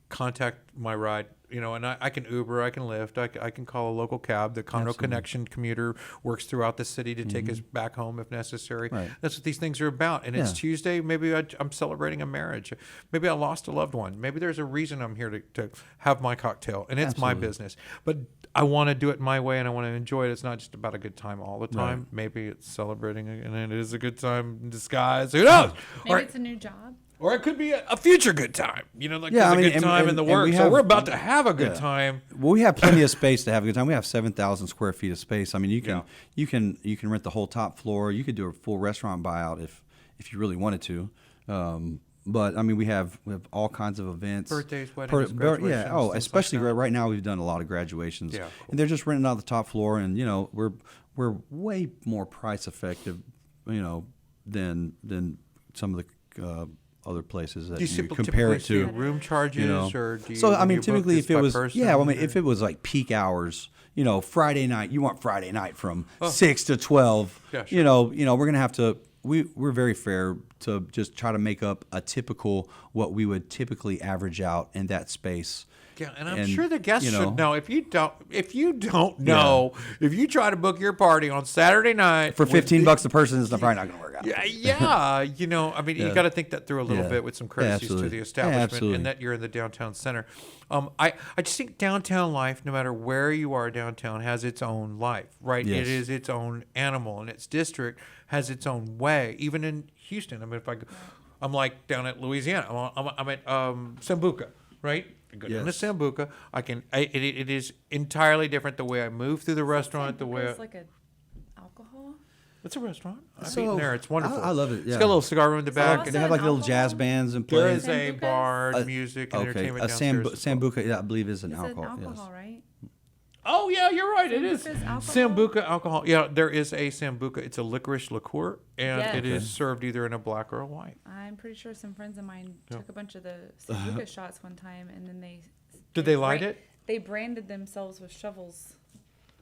contact my ride, and I can Uber, I can Lyft, I can call a local cab. The Conroe Connection commuter works throughout the city to take us back home if necessary. Right. That's what these things are about. And it's Yeah. Tuesday. Maybe I'm celebrating a marriage. Maybe I lost a loved one. Maybe there's a reason I'm here to have my cocktail, and it's my Absolutely. business. But I want to do it my way, and I want to enjoy it. It's not just about a good time all the time. Right. Maybe it's celebrating, and it is a good time in disguise. Who knows? Maybe Or, it's a new job. or it could be a future good time. Like Yeah, there's I mean, a good and- time in and- the and works. we So have- we're about to have a good Yeah. time. Well, we have plenty of space to have a good time. We have 7,000 square feet of space. I mean, you can rent the whole top floor. You could do a full restaurant buyout if you really wanted to. But I mean, we have all kinds of events. Birthdays, weddings, Yeah. graduations, Oh, things like especially that. right now, we've done a lot of graduations. Yeah. And they're just renting out the top floor, and we're way more price effective, than some of the other places that Do you you compare it typically to. see room charges, or do you? So I when mean, you book typically, this if it by was person, if it was like peak hours, Friday night, you want Friday night from Oh. 6 to 12. Yeah, sure. We're gonna have to. We're very fair to just try to make up a typical what we would typically average out in that space. Yeah, and I'm sure the guests you should know. If you don't know, if you try to book your party on Saturday night For with $15 a person, it's probably not gonna work out. Yeah, I mean, you got to think that through a little Yeah. bit with some Yeah, courtesies to absolutely. the Yeah, establishment, absolutely. and that you're in the downtown center. I just think downtown life, no matter where you are downtown, has its own life, right? Yes. It is its own animal, and its district has its own way. Even in Houston, I mean, I'm like down at Louisiana. I'm at Sambuca, right? I go down to Yes. Sambuca. It is entirely different the way I move through the restaurant, the way It's like a alcohol. it's a restaurant. I've So, eaten there. It's wonderful. I love it, It's yeah. got a little cigar room in the back. Also They have like an little jazz alcohol? bands and There plays. is a Sambucas? bar, music, and Okay, entertainment a downstairs. as well. Sambuca, yeah, I believe is an It's alcohol. an alcohol, Yes. right? Oh yeah, you're right. It is Sambuca's alcohol? Sambuca alcohol. Yeah, there is a Sambuca. It's a licorice liqueur, and Yes. it is served either in a black or a white. I'm pretty sure some friends of mine took a bunch of the Sambuca shots one time, and then Did they light bran- it? They branded themselves with shovels.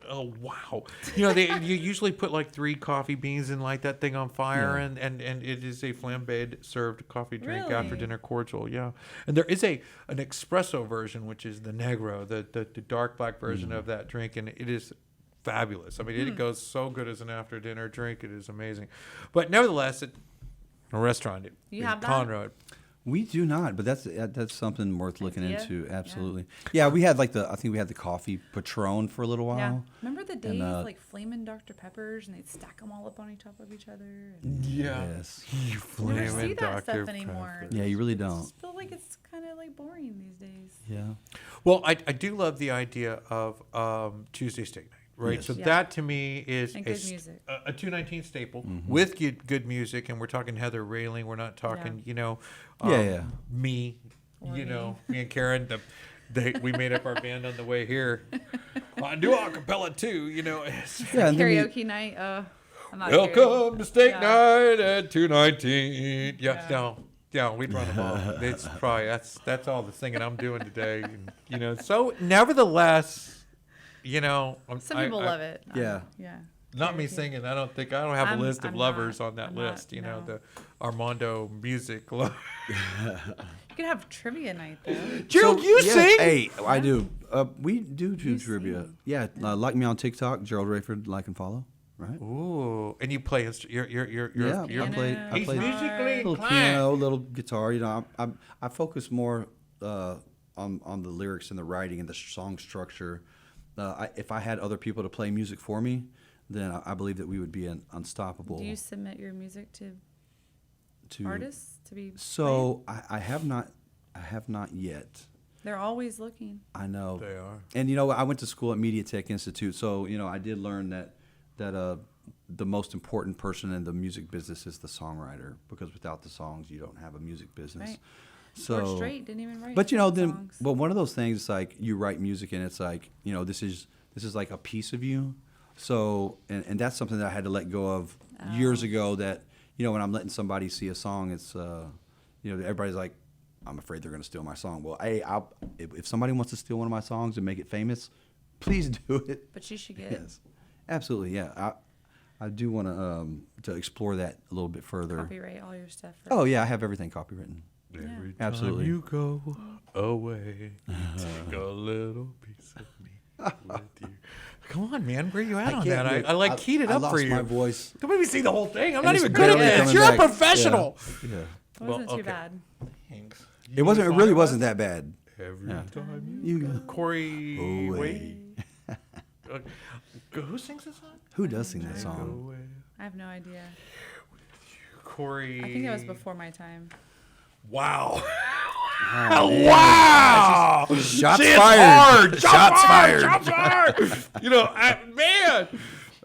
Oh wow! You usually put like 3 coffee beans and light that thing on fire, and it is a flambéed served coffee drink after Really? dinner cordial. Yeah, and there is an espresso version, which is the Negro, the dark black version of that drink, and it is fabulous. I mean, it goes so good as an after dinner drink. It is amazing, but nevertheless, a restaurant. You in have that? Conroe. We do not, but that's something worth looking Idea? into. Yeah. Absolutely. Yeah, we had I think we had the coffee Patron for a little while. Yeah. Remember the days And, flaming Dr. Peppers, and they'd stack them all up on top of each other? And Yeah. Yes. You you never flaming see that Dr. stuff anymore. Pepper. Yeah, you really I don't. just feel like it's kind of like boring these days. Yeah. Well, I do love the idea of Tuesday Steak Night, right? Yes. So Yeah. that to me is And good music. a 219 staple Mm-hmm. with good music, and we're talking Heather Railing. We're not talking, Yeah. me, Or me me. and Karen. We made up our band on the way here. I do a cappella too, Yeah, and then we- Karaoke night. I'm not kidding. Welcome to Steak Yeah. Night at 219. Yeah, Yeah. no, we'd run them all. It's probably that's all the singing I'm doing today. And, so nevertheless, Some people love it. Yeah. Yeah. Not me Karaoke. singing. I don't have a list of I'm lovers not- on that I'm list. not, no. The Armando music. You could have trivia night though. Gerald, you yeah, sing? Hey, I do. We do You trivia. sing. Yeah, like me on TikTok, Gerald Raiford, like and follow. Right. Ooh, and you play. You're Yeah, you're I play. I he's play musically a little inclined. piano, a little guitar. I focus more on the lyrics and the writing and the song structure. If I had other people to play music for me, then I believe that we would be unstoppable. Do you submit your music to to artists to be? So I have not yet. They're always looking. I know. They are. And I went to school at Media Tech Institute, so I did learn that the most important person in the music business is the songwriter, because without the songs, you don't have a music business. Right. So, Or straight didn't even write. but then, songs. well, one of those things is like you write music, and it's like this is like a piece of you. So, and that's something that I had to let go of years ago. That when I'm letting somebody see a song, it's everybody's like, I'm afraid they're going to steal my song. Well, if somebody wants to steal one of my songs and make it famous, please do it. But you should get Yes, absolutely. Yeah, I do want to explore that a little bit further. copyright all your stuff. Oh yeah, I have everything copywritten. Every Absolutely. time you go away, take a little piece of me with you. Come on, man. Where you at on that? I keyed it up lost for you. my voice. Don't make me sing the whole thing. I'm And not it's even good at barely this. coming You're a back. professional. Yeah. It wasn't Well, too okay. bad. Thanks. It wasn't. It really wasn't that bad. Every time You go Corey away. Who sings this song? Who does sing that song? Away. I have no idea. Corey. I think it was before my time. Wow. Wow! Shots She is fired. hard. Shots fired. Shots fired. Man.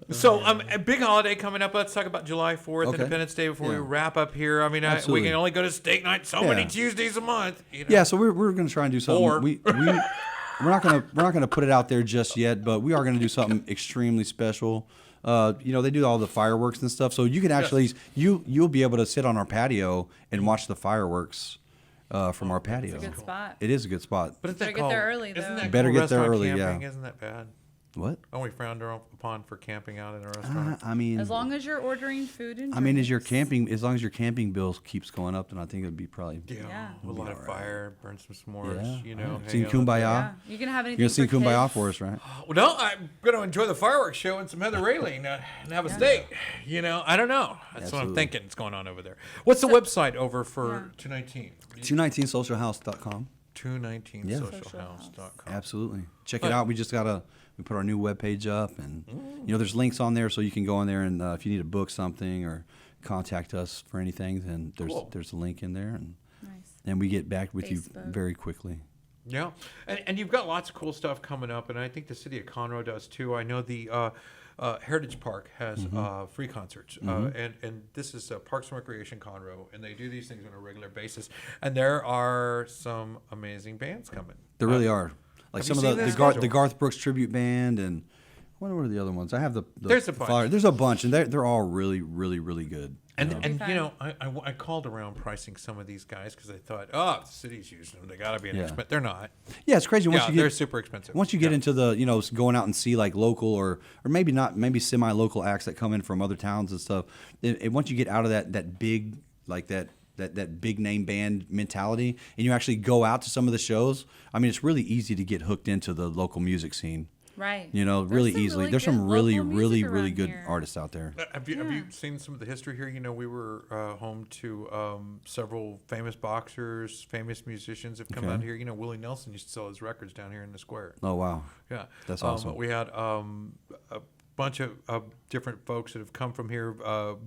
So, a big holiday coming up. Let's talk about July 4th, Okay. Independence Day, before we Yeah. wrap up here. I mean, we Absolutely. can only go to steak night so many Yeah. Tuesdays a month. Yeah, so we're going to try and do something. Or- We're not gonna put it out there just yet, but we are going to do something extremely special. They do all the fireworks and stuff, so you can actually you'll be able to sit on our patio and watch the fireworks from our patio. It's a good spot. It is a good spot. But isn't Better that get called, there early, Isn't though. that Better called get there restaurant early, yeah. camping? Isn't that bad? What? Aren't we frowned upon for camping out in a restaurant? I mean, As long as you're ordering food and as long as your drinks. camping bill keeps going up, then I think it'd be probably. Yeah. A lot of fire, burn some s'mores, Yeah. hang Sing out. Kumbaya. Yeah. You can have anything You're gonna sing for Kumbaya kids. for us, right? Well, no, I'm going to enjoy the fireworks show and some Heather Railing and have a steak. I don't know. That's what I'm Absolutely. thinking is going on over there. What's the website over for 219? 219socialhouse.com. 219socialhouse.com. Absolutely. Check it out. We put our new webpage up, and there's links on there, so you can go on there, and if you need to book something or contact us for anything, then there's a link in there, Nice. and we get back with you Facebook. very quickly. Yeah, and you've got lots of cool stuff coming up, and I think the city of Conroe does too. I know the Heritage Park has free concerts, and this is Parks and Recreation Conroe, and they do these things on a regular basis. And there are some amazing bands coming. There really are. Like have some you of seen the that Garth, schedule? the Garth Brooks tribute band, and what are the other ones? I have the There's a bunch. flyer. There's a bunch, and they're all really, really, really good. And That'd be I called around pricing some of these guys because I thought, the city's using them. They got to be an Yeah. expensive. They're not. Yeah, it's crazy once Yeah, you get they're super expensive. Once you get Yeah. into the going out and see like local or maybe not, maybe semi-local acts that come in from other towns and stuff. Once you get out of that big like that big name band mentality, and you actually go out to some of the shows, I mean, it's really easy to get hooked into the local music scene. Right. Really There's some easily. really There's some good really, local really, music really around good here. artists out there. Have you seen some of the history here? We were home to several famous boxers, famous musicians have come Okay. out here. Willie Nelson used to sell his records down here in the square. Oh wow. Yeah, That's awesome. We had a bunch of different folks that have come from here,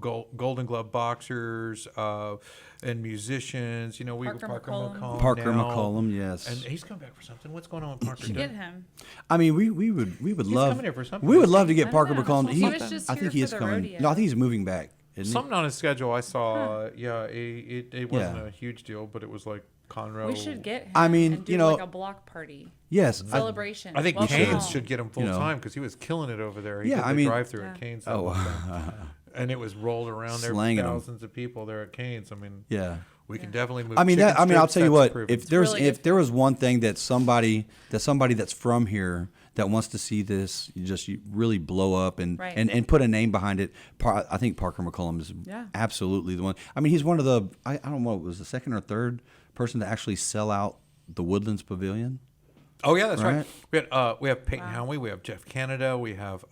Golden Glove boxers and musicians. We Parker Parker McCollum. McCollum. Parker now. McCollum, yes. And he's coming back for something. What's going on with Parker? Should get him. I mean, we would love coming here for something, we would isn't love to I get don't Parker know. McCollum. He was just I here think he for is the coming. rodeo. No, I think he's moving back. Isn't he? Something on his schedule I saw. Yeah, it wasn't Yeah. a huge deal, but it was like Conroe. We should get him. I mean, and do you know- like a block party Yes. celebration. I think Welcome Canes home. should get him full You know. time because he was killing it over there. He Yeah, did I the mean- drive-through at Yeah. Canes. Oh, and it was rolled around there, Slanging 'em. thousands of people there at Canes. I mean, yeah. we can definitely move. I mean, chicken I'll strips, tell you that's what. proven. If there's really if good there was one thing that somebody that's from here that wants to see this you really blow up and, Right. and put a name behind it, I think Parker McCollum is Yeah. absolutely the one. I mean, he's one of the I don't know, it was the second or third person to actually sell out the Woodlands Pavilion. Oh yeah, that's right. Right? We have Peyton Howie, we have Jeff Canada, we have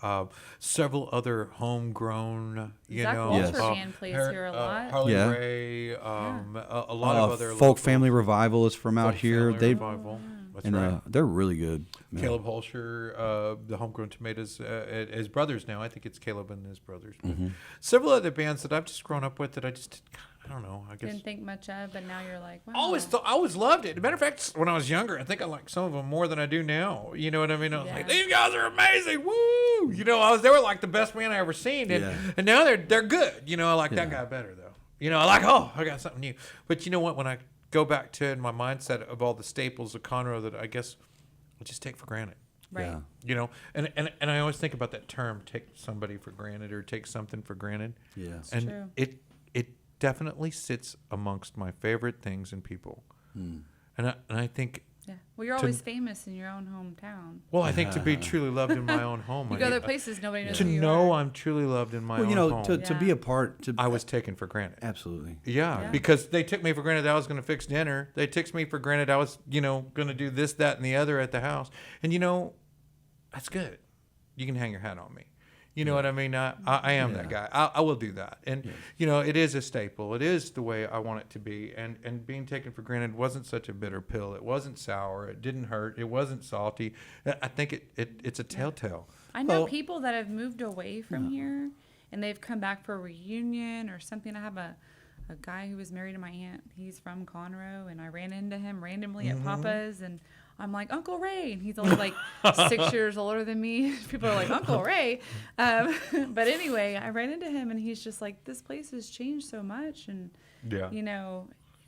several other homegrown. Zach Walter band plays here a lot. Harley Yeah. Ray, a lot of other Folk local Family Revival is from out Folk here. Family They Revival. That's and right. they're really good. Yeah. Caleb Holscher, the Homegrown Tomatoes, his brothers now. I think it's Caleb and his brothers. But Mm-hmm. several other bands that I've just grown up with that I I don't know. I guess Didn't think much of, but now you're like, wow. I always loved it. As a matter of fact, when I was younger, I think I liked some of them more than I do now. You know what I mean? I was like, Yeah. these guys are amazing. Woo! You know, they were like the best band I ever seen, and now they're good. You know, I like that guy better though. You know, I like I got something new. But you know what? When I go back to in my mindset of all the staples of Conroe that I guess I just take for granted. Right. Yeah. You know, and I always think about that term, take somebody for granted or take something for granted. Yeah. And true. it definitely sits amongst my favorite things in people. And I think, Yeah. Well, you're always famous in your own hometown. well, I think to be truly loved in my own home. You go other places, nobody knows to who you know are. I'm truly loved in my Well, own you know, home. to be a part. I was taken for granted. Absolutely. Yeah, because they took me for granted that I was going to fix dinner. They took me for granted I was, going to do this, that, and the other at the house. And, that's good. You can hang your hat on me. You know what I mean? I am that guy. I will do that. And, it is a staple. It is the way I want it to be. And being taken for granted wasn't such a bitter pill. It wasn't sour. It didn't hurt. It wasn't salty. I think it's a telltale. I know people that have moved away from here, and they've come back for a reunion or something. I have a guy who was married to my aunt. He's from Conroe, and I ran into him randomly at Papa's, and I'm like, Uncle Ray, and he's only like 6 years older than me. People are like, Uncle Ray. But anyway, I ran into him, and he's just like, this place has changed so much, and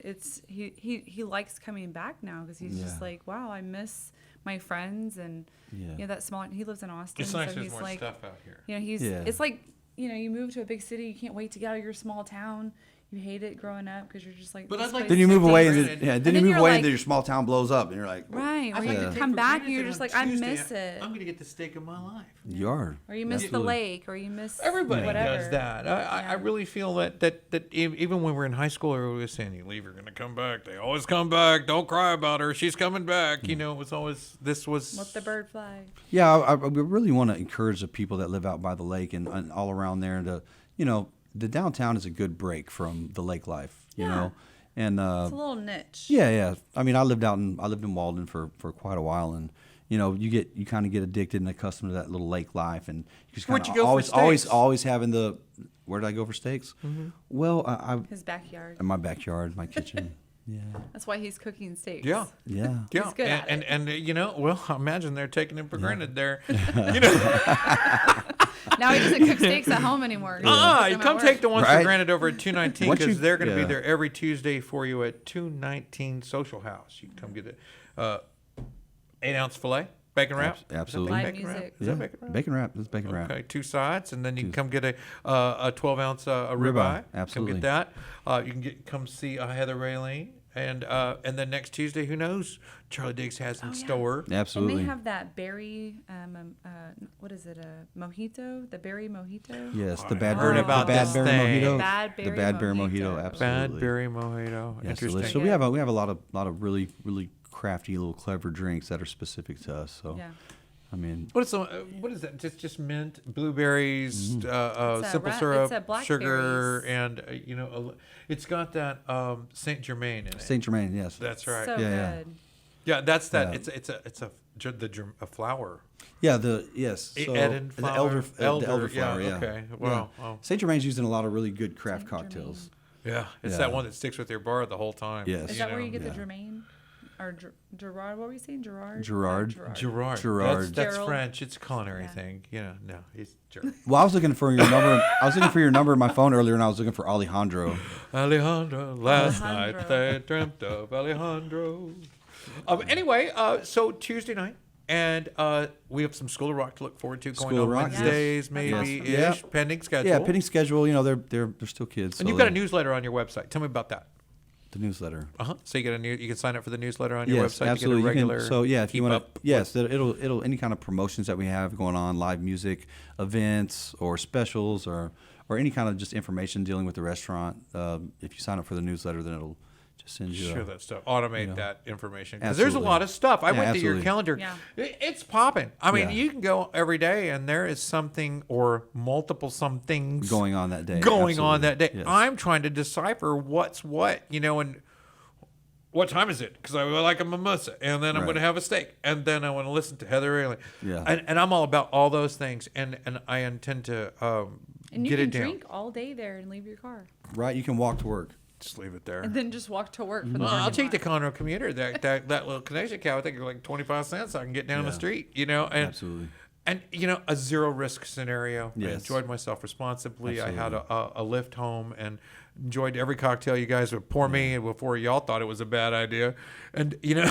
it's he likes coming back now because he's just like, wow, I miss my friends, and that small. He lives in Austin, It's nice so there's he's more like, stuff out here. it's like you move to a big city, you can't wait to get out of your small town. You hate it growing up because you're just like. But this I'd like place Then you is move so away, different. and then you move you're away, like- and then your small town blows up, and you're like, Right, or I'd you like to take come for back granted and you're that just on like, I Tuesday, miss it. I'm going to get the steak of my life. you are. Or you miss the Absolutely. lake, or you miss Everybody whatever. does that. I really feel that even when we're in high school, everybody was saying, you leave, you're going to come back. They always come back. Don't cry about her. She's coming back. It was always, this was. Let the bird fly. Yeah, I really want to encourage the people that live out by the lake and all around there to, the downtown is a good break from the lake life, you know, and It's a little niche. yeah. I mean, I lived in Walden for quite a while, and you kind of get addicted and accustomed to that little lake life, and you just Where'd kind you of go for always steaks? having the. Where did I go for steaks? Well, I His backyard. in my backyard, my kitchen. Yeah. That's why he's cooking steaks. Yeah. Yeah. Yeah, He's good at it. and well, I imagine they're taking him for granted there. Now he doesn't cook steaks at home anymore. You come take the ones for Right. granted over at 219 Once because you- they're going to be yeah. there every Tuesday for you at 219 Social House. You can come get it. 8-ounce filet, bacon wrap. Absolutely. Live Bacon wrap? music. Is that bacon wrap? Bacon wrap. That's bacon wrap. Okay, 2 sides, and then you can come get a 12-ounce ribeye. Absolutely. Come get that. You can come see Heather Raylene, and then next Tuesday, who knows? Charlie Diggs has in store. Absolutely. And they have that berry, what is it, a mojito? The berry mojito? Yes, the bad heard berry, about the bad this berry thing. mojito. Bad the berry bad berry mojito. mojito. Absolutely. Bad berry mojito. Yes, Interesting. delicious. So we have a lot of really crafty little clever drinks that are specific to us. So Yeah. I mean, What is that? Just mint, blueberries, It's simple a syrup, blackberries. sugar, and it's got that Saint Germain in it. Saint Germain. Yes. That's right. So Yeah. good. Yeah, that's that. Yeah. It's a flower. Yeah. So Eden the flower. elder flower. Yeah. Yeah. Okay. Wow. Yeah. Wow. Saint Germain's used in a lot of really good craft Saint cocktails. Yeah, it's Yeah. that one that sticks with your bar the whole time. Yes. Is that where you get yeah. the Germain? Or Gerard? What were you saying? Gerard? Gerard. Gerard. Gerard. That's Gerald. French. It's a culinary Yeah. thing. No, he's Gerard. Well, I was looking for your number. I was looking for your number in my phone earlier, and I was looking for Alejandro. Alejandro, last Alejandro. night they dreamt of Alejandro. Anyway, so Tuesday night, and we have some School of Rock to look forward to going School of on Rock, Wednesdays, yes. maybe That's ish, awesome. pending schedule. Yeah, pending schedule. They're still kids. And so you've got a they- newsletter on your website. Tell me about that. the newsletter. So you can sign up for the newsletter on your Yes, website. absolutely. To get a You can- regular. so yeah, if you keep want up to, yes, it'll any kind of promotions that we have going on, live music, events, or specials, or any kind of just information dealing with the restaurant. If you sign up for the newsletter, then it'll just send you. Share that stuff. Automate that information. Because Absolutely. there's a lot of stuff. I Yeah, went to your absolutely. calendar. Yeah. It's popping. I mean, Yeah. you can go every day, and there is something or multiple somethings going on that day. going on that day. Yes. I'm trying to decipher what's what, and what time is it? Because I would like a mimosa, and then I'm Right. going to have a steak, and then I want to listen to Heather Rayleigh. Yeah. And I'm all about all those things, and I intend to And you get can it down. drink all day there and leave your car. Right, you can walk to work. Just leave it there. And then just walk to work for the Well, I'll parking take the lot. Conroe commuter. That little connection cab. I think it's like 25 cents. So I can get down the Yeah. street. You know, and Absolutely. and you know, a zero risk scenario. I Yes. enjoyed myself responsibly. I had Absolutely. a lift home and enjoyed every cocktail you guys would pour me before y'all thought it was a bad idea. And you know,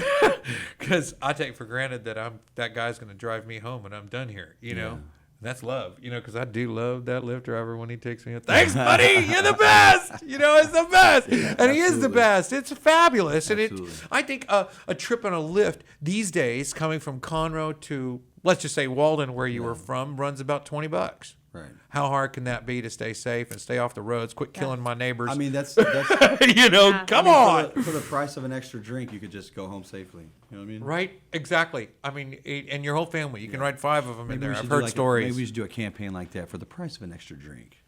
because I take for granted that that guy's going to drive me home when I'm done here. You know. That's love, you know, because I do love that Lyft driver when he takes me. Thanks, buddy. You're the best. You know, it's the best, and he is the best. It's fabulous, and I think a trip on a Lyft these days, coming from Conroe to let's just say Walden, where you were from, runs about $20. Right. How hard can that be to stay safe and stay off the roads? Quit killing my neighbors. I mean, that's you know, come on. for the price of an extra drink, you could just go home safely. You know what I mean? Right, exactly. I mean, and your whole family. You can ride 5 of them in Maybe there. we I've should heard do stories. Maybe we should do a campaign like that for the price of an extra drink.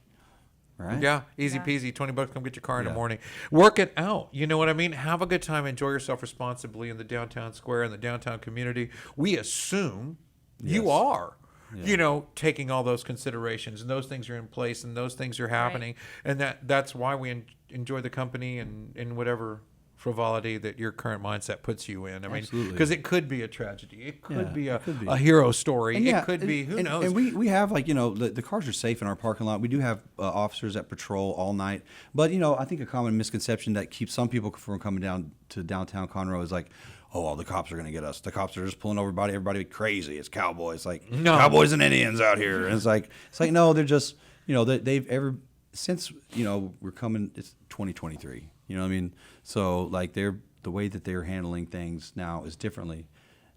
Right? Yeah, easy peasy. $20, come get your car in the morning. Work it out. You know what I mean? Have a good time. Enjoy yourself responsibly in the downtown square, in the downtown community. We assume you are, you know, taking all those considerations, and those things are in place, and those things are happening, and that's why we enjoy the company and whatever frivolity that your current mindset puts you in. I mean, because it could be a tragedy. It could be a hero story. And it could be, who knows? And we have, like, you know, the cars are safe in our parking lot. We do have officers that patrol all night. But, you know, I think a common misconception that keeps some people from coming down to downtown Conroe is like, oh, well, the cops are going to get us. The cops are just pulling over everybody crazy. It's cowboys. Like, cowboys and Indians out here. And it's like, no, they're just, you know, since, you know, we're coming, it's 2023. You know what I mean? So, like, the way that they're handling things now is differently.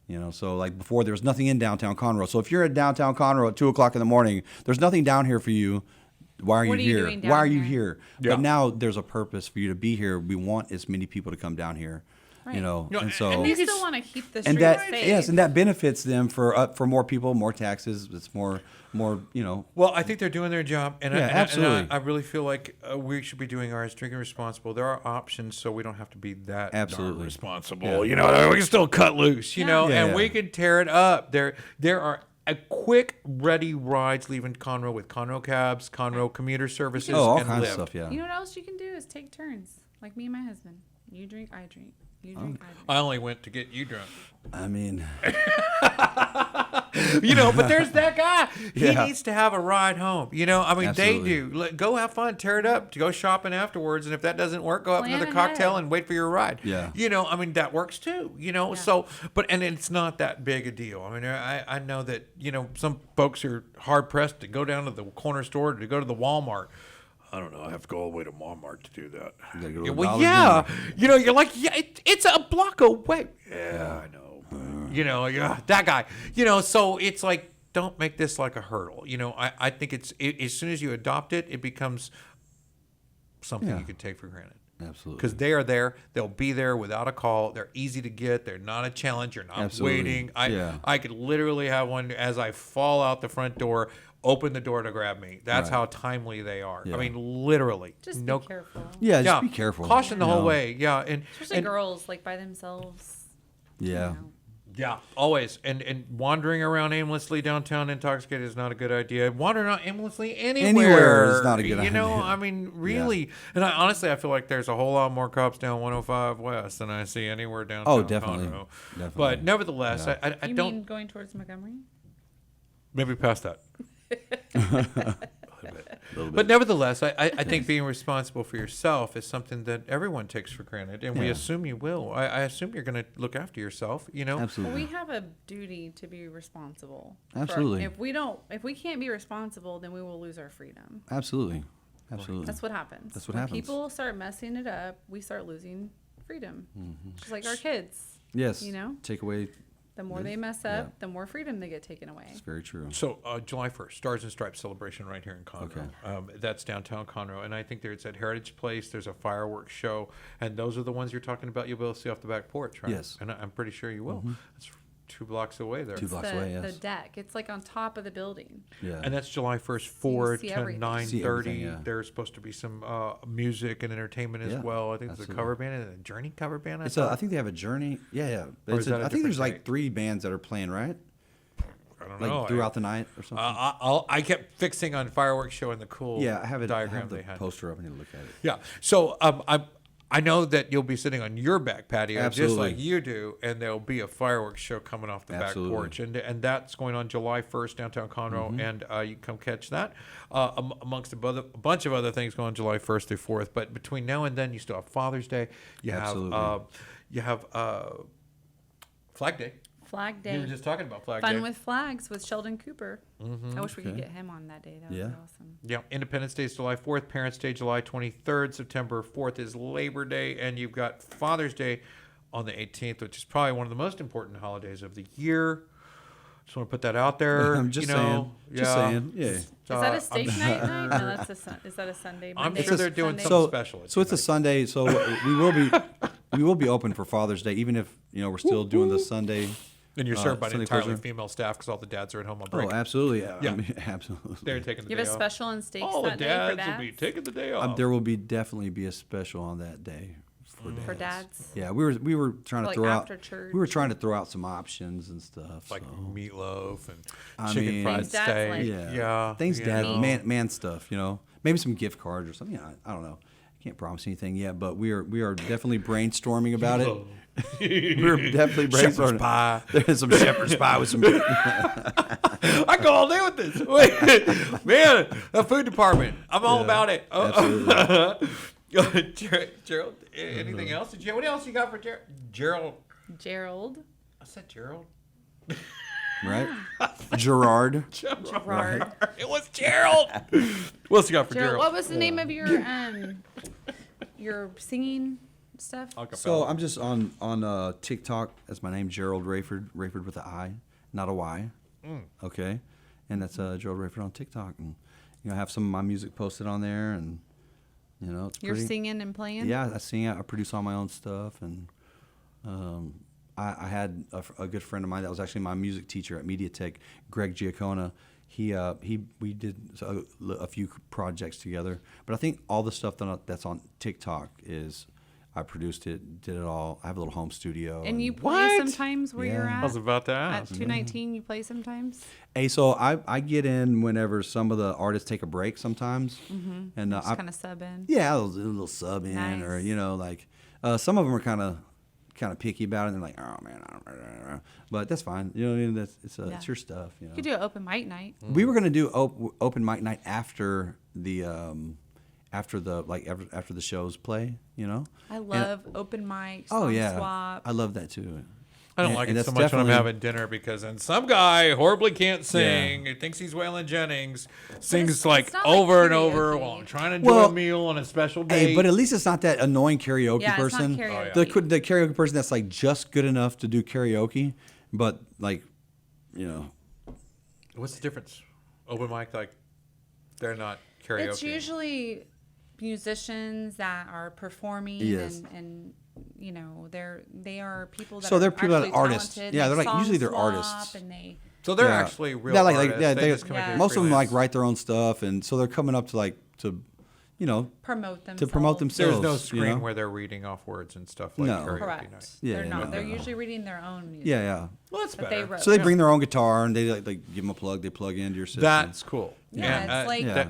You know, so like before there was nothing in downtown Conroe. So if you're at downtown Conroe at 2:00 in the morning, there's nothing down here for you. Why are you here? doing down Why are you here? here? But now there's a purpose for you to be here. We want as many people to come down here. Right. You know, No, and so And they still want to keep the and streets that safe. yes, and that benefits them for more people, more taxes. It's more you know. Well, I think they're doing their job, and Yeah, absolutely. I really feel like we should be doing ours, drinking responsible. There are options, so we don't have to be that Absolutely. darn responsible. Yeah. You know, we can still cut loose. You know, Yeah, and yeah. we can tear it up. There are quick, ready rides leaving Conroe with Conroe cabs, Conroe commuter services, Oh, all and kinds Lyft. of stuff. Yeah. You know what else you can do is take turns, like me and my husband. You drink, I drink. You drink, I drink. I only went to get you drunk. I mean, You know, but there's that guy. He Yeah. needs to have a ride home. You know, I mean, Absolutely. they do. Go have fun, tear it up, to go shopping afterwards, and if that doesn't work, go have Plan another cocktail ahead. and wait for your ride. Yeah. You know, I mean, that works too. You know, so and it's not that big a deal. I mean, I know that, you know, some folks are hard pressed to go down to the corner store, to go to the Walmart. I don't know. I have to go all the way to Walmart to do that. you gotta go to Yeah, a well, Dollar yeah. General. You know, you're like, yeah, it's a block away. Yeah, I know. You know, yeah, that guy. You know, so it's like, don't make this like a hurdle. You know, I think as soon as you adopt it, it becomes something Yeah. you can take for granted. Absolutely. Because they are there. They'll be there without a call. They're easy to get. They're not a challenge. You're not Absolutely. waiting. Yeah. I could literally have one as I fall out the front door, open the door to grab me. That's Right. how timely they are. Yeah. I mean, literally. Just no, be careful. Yeah, just be careful. Caution the you whole know. way. Yeah. And Especially girls, like by themselves. Yeah. You know. yeah, always. And wandering around aimlessly downtown intoxicated is not a good idea. Wandering around aimlessly Anywhere is not a good You know, idea. I mean, really. And honestly, I feel like there's a whole lot more cops down 105 West than I see anywhere downtown. Oh, definitely. Conroe. Definitely. But nevertheless, Yeah. I You don't. mean going towards Montgomery? Maybe past that. But nevertheless, I think being responsible for yourself is something that everyone takes for granted, and we Yeah. assume you will. I assume you're going to look after yourself. You know, Well, Absolutely. we have a duty to be responsible. Absolutely. If we can't be responsible, then we will lose our freedom. Absolutely. Absolutely. That's what happens. That's what When happens. people start messing it up, we start losing freedom. Just like our kids. Yes. You know? Take away. The more they mess up, the more freedom they get taken away. It's very true. So July 1st, Stars and Stripes celebration right here in Conroe. That's downtown Conroe. And I think there's at Heritage Place, there's a fireworks show. And those are the ones you're talking about you'll be able to see off the back porch, right? Yes. And I'm pretty sure you will. It's 2 blocks away there. 2 blocks the, away. Yes. the deck. It's like on top of the building. Yeah. And that's July 1st, 4 see to everything. 9:30. See everything, yeah. There's supposed to be some music and entertainment as Yeah, well. I think there's a absolutely. cover band and a Journey cover band. I think they have a Different Journey. Yeah, yeah. Or is that a I think there's different like 3 bands that are playing, right? I don't like know. throughout the night or something. I kept fixing on fireworks show and the cool yeah, I have it. I diagram have the they had. poster up. I need to look at it. Yeah. So I know that you'll be sitting on your back patio just Absolutely. like you do, and there'll be a fireworks show coming off the Absolutely. back porch, and that's going on July 1st downtown Conroe, and you can come catch that amongst a bunch of other things going on July 1st through 4th. But between now and then, you still have Father's Day. Absolutely. You have Flag Day. Flag You Day. were just talking about Flag Fun Day. with flags with Sheldon Cooper. I wish we could get him on that day. That would Yeah. be awesome. Yeah, Independence Day is July 4th, Parents' Day July 23rd, September 4th is Labor Day, and you've got Father's Day on the 18th, which is probably one of the most important holidays of the year. Just want to put that out there. I'm just you know, saying. Just saying. Yeah. Is that a steak night? No, that's is that a Sunday? I'm Monday? sure they're doing Sunday? something special. So it's a Sunday. So we will be open for Father's Day, even if we're still doing the Sunday. And you're served by an Sunday entirely closure. female staff because all the dads are at home on break. Oh, absolutely. Yeah. I mean, absolutely. They're taking the You day have a off. special on steaks All the that day for dads will be dads? taking the day off. There will definitely be a special on that day For dads? Yeah, we were trying to Like throw out. after church? We were trying to throw out some options and stuff. like so. meatloaf and I chicken mean- fried Things dads steak. like. Yeah, things you dad know. man stuff. Maybe some gift cards or something. I don't know. I can't promise anything yet, but we are definitely brainstorming about it. We're definitely brainstorming. Shepherd's pie. There's some shepherd's pie with some. I go all day with this. Wait, man, the food department. I'm all about it. Gerald, anything else? What else you got for Gerald? Gerald. I said Gerald. Right? Gerard. Gerard. It was Gerald. What else you got for Gerald. Gerald? What was the name of your singing stuff? So I'm just on TikTok. That's my name, Gerald Raiford. Raiford with an I, not a Y. Okay, and that's Gerald Raiford on TikTok, and I have some of my music posted on there, and it's You're pretty. singing and playing? Yeah, I sing. I produce all my own stuff, and I had a good friend of mine that was actually my music teacher at MediaTek, Greg Giacona. We did a few projects together, but I think all the stuff that's on TikTok is I produced it, did it all. I have a little home studio. And you play What? sometimes where you're Yeah. at? I was about to At ask. 219, you play sometimes? Hey, so I get in whenever some of the artists take a break sometimes, and Just kind of sub in. yeah, a little sub in, Nice. or some of them are kind of picky about it. And they're like, oh man, I don't. But that's fine. You know what I mean? It's your stuff. You could do an open mic night. We were gonna do open mic night after the after the shows play. I love open mics. Oh song yeah, swap. I love that too. I don't And- like and it that's so much when I'm definitely- having dinner because then some guy horribly can't sing. He thinks he's Waylon Jennings. Sings it's like not like over and over karaoke. while I'm trying to enjoy Well, a meal on a special day. Hey, but at least it's not that annoying karaoke Yeah, it's not person. karaoke. The karaoke person that's like just good enough to do karaoke, but like, What's the difference? Open mic, like they're not karaoke. It's usually musicians that are performing Yes. and they are people that So are they're people that are actually artists. talented. Yeah, They they're like- song usually they're swap artists. and they so they're Yeah. actually real Yeah, like artists. yeah, they just come Yeah. and do most of them like freelance. write their own stuff, and so they're coming up to promote themselves. to promote themselves. There's no you screen know? where they're reading off words and stuff like No. karaoke Correct. night. Yeah, they're not. no. They're usually reading their own music. Yeah, yeah. Well, that's That better. they wrote. So they bring their own guitar and they give them a plug. They plug into your system. That's cool. Yeah, it's like- Yeah.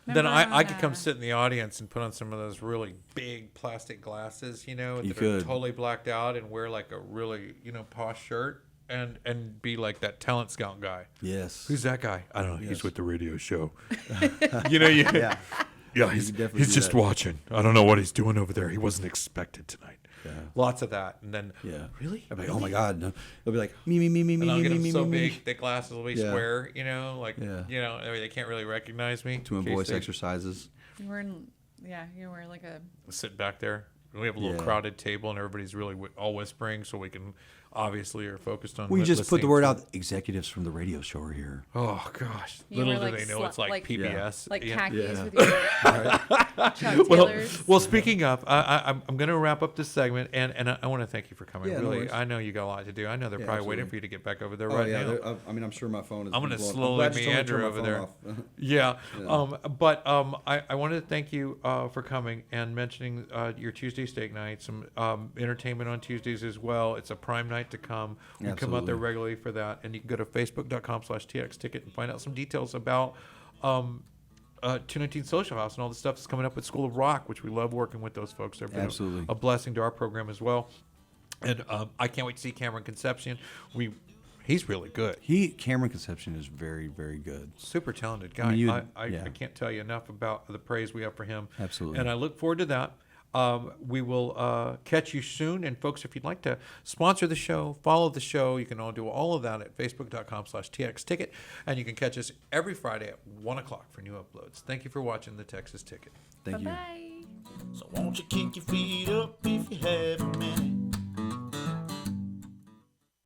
Then Remember I on, could come sit in the audience and put on some of those really big plastic glasses, that are could. totally blacked out, and wear like a really, posh shirt and be like that talent scout guy. Yes. Who's that guy? I don't know. Yes. He's with the radio show. Yeah. Yeah, he's definitely do just that. watching. I don't know what he's doing over there. He wasn't expected tonight. Yeah. Lots of that, and then Yeah. really, I'll be like, oh my God. No. They'll be like, me, me, me, me, and me, I'll me, get me, them me, so me, me. big, the glasses will be Yeah. square. Yeah. They can't really recognize me. Doing in case voice they exercises. You wear like a sit back there. We have a little Yeah. crowded table, and everybody's really all whispering, so we can obviously are focused on. We just put the listening word to- out. Executives from the radio show are here. Oh gosh! You Little were, do like, they know it's like PBS. like Yeah. khakis Yeah. with your Chuck Taylors. Well, speaking of, I'm going to wrap up this segment, and I want to thank you for coming. Yeah, no really, worries. I know you got a lot to do. I know they're Yeah, probably waiting absolutely. for you to get back over there Oh right yeah. now. I'm sure my phone is. I'm gonna blowing. slowly glad you told me to meander turn my over phone there. off. Yeah. Yeah. I wanted to thank you for coming and mentioning your Tuesday steak night, some entertainment on Tuesdays as well. It's a prime night night to come. We come out there regularly for that. And you can go to facebook.com/TXTicket and find out some details about 219 Social House and all the stuff that's coming up with School of Rock, which we love working with those folks. They've been a blessing to our program as well. And I can't wait to see Cameron Concepcion. He's really good. Cameron Concepcion is very, very good. Super talented guy. I can't tell you enough about the praise we have for him. Absolutely. And I look forward to that. We will catch you soon. And folks, if you'd like to sponsor the show, follow the show, you can all do all of that at facebook.com/TXTicket. And you can catch us every Friday at 1 o'clock for new uploads. Thank you for watching The Texas Ticket. Thank you. Bye-bye. So won't you kick your feet up if you have a minute?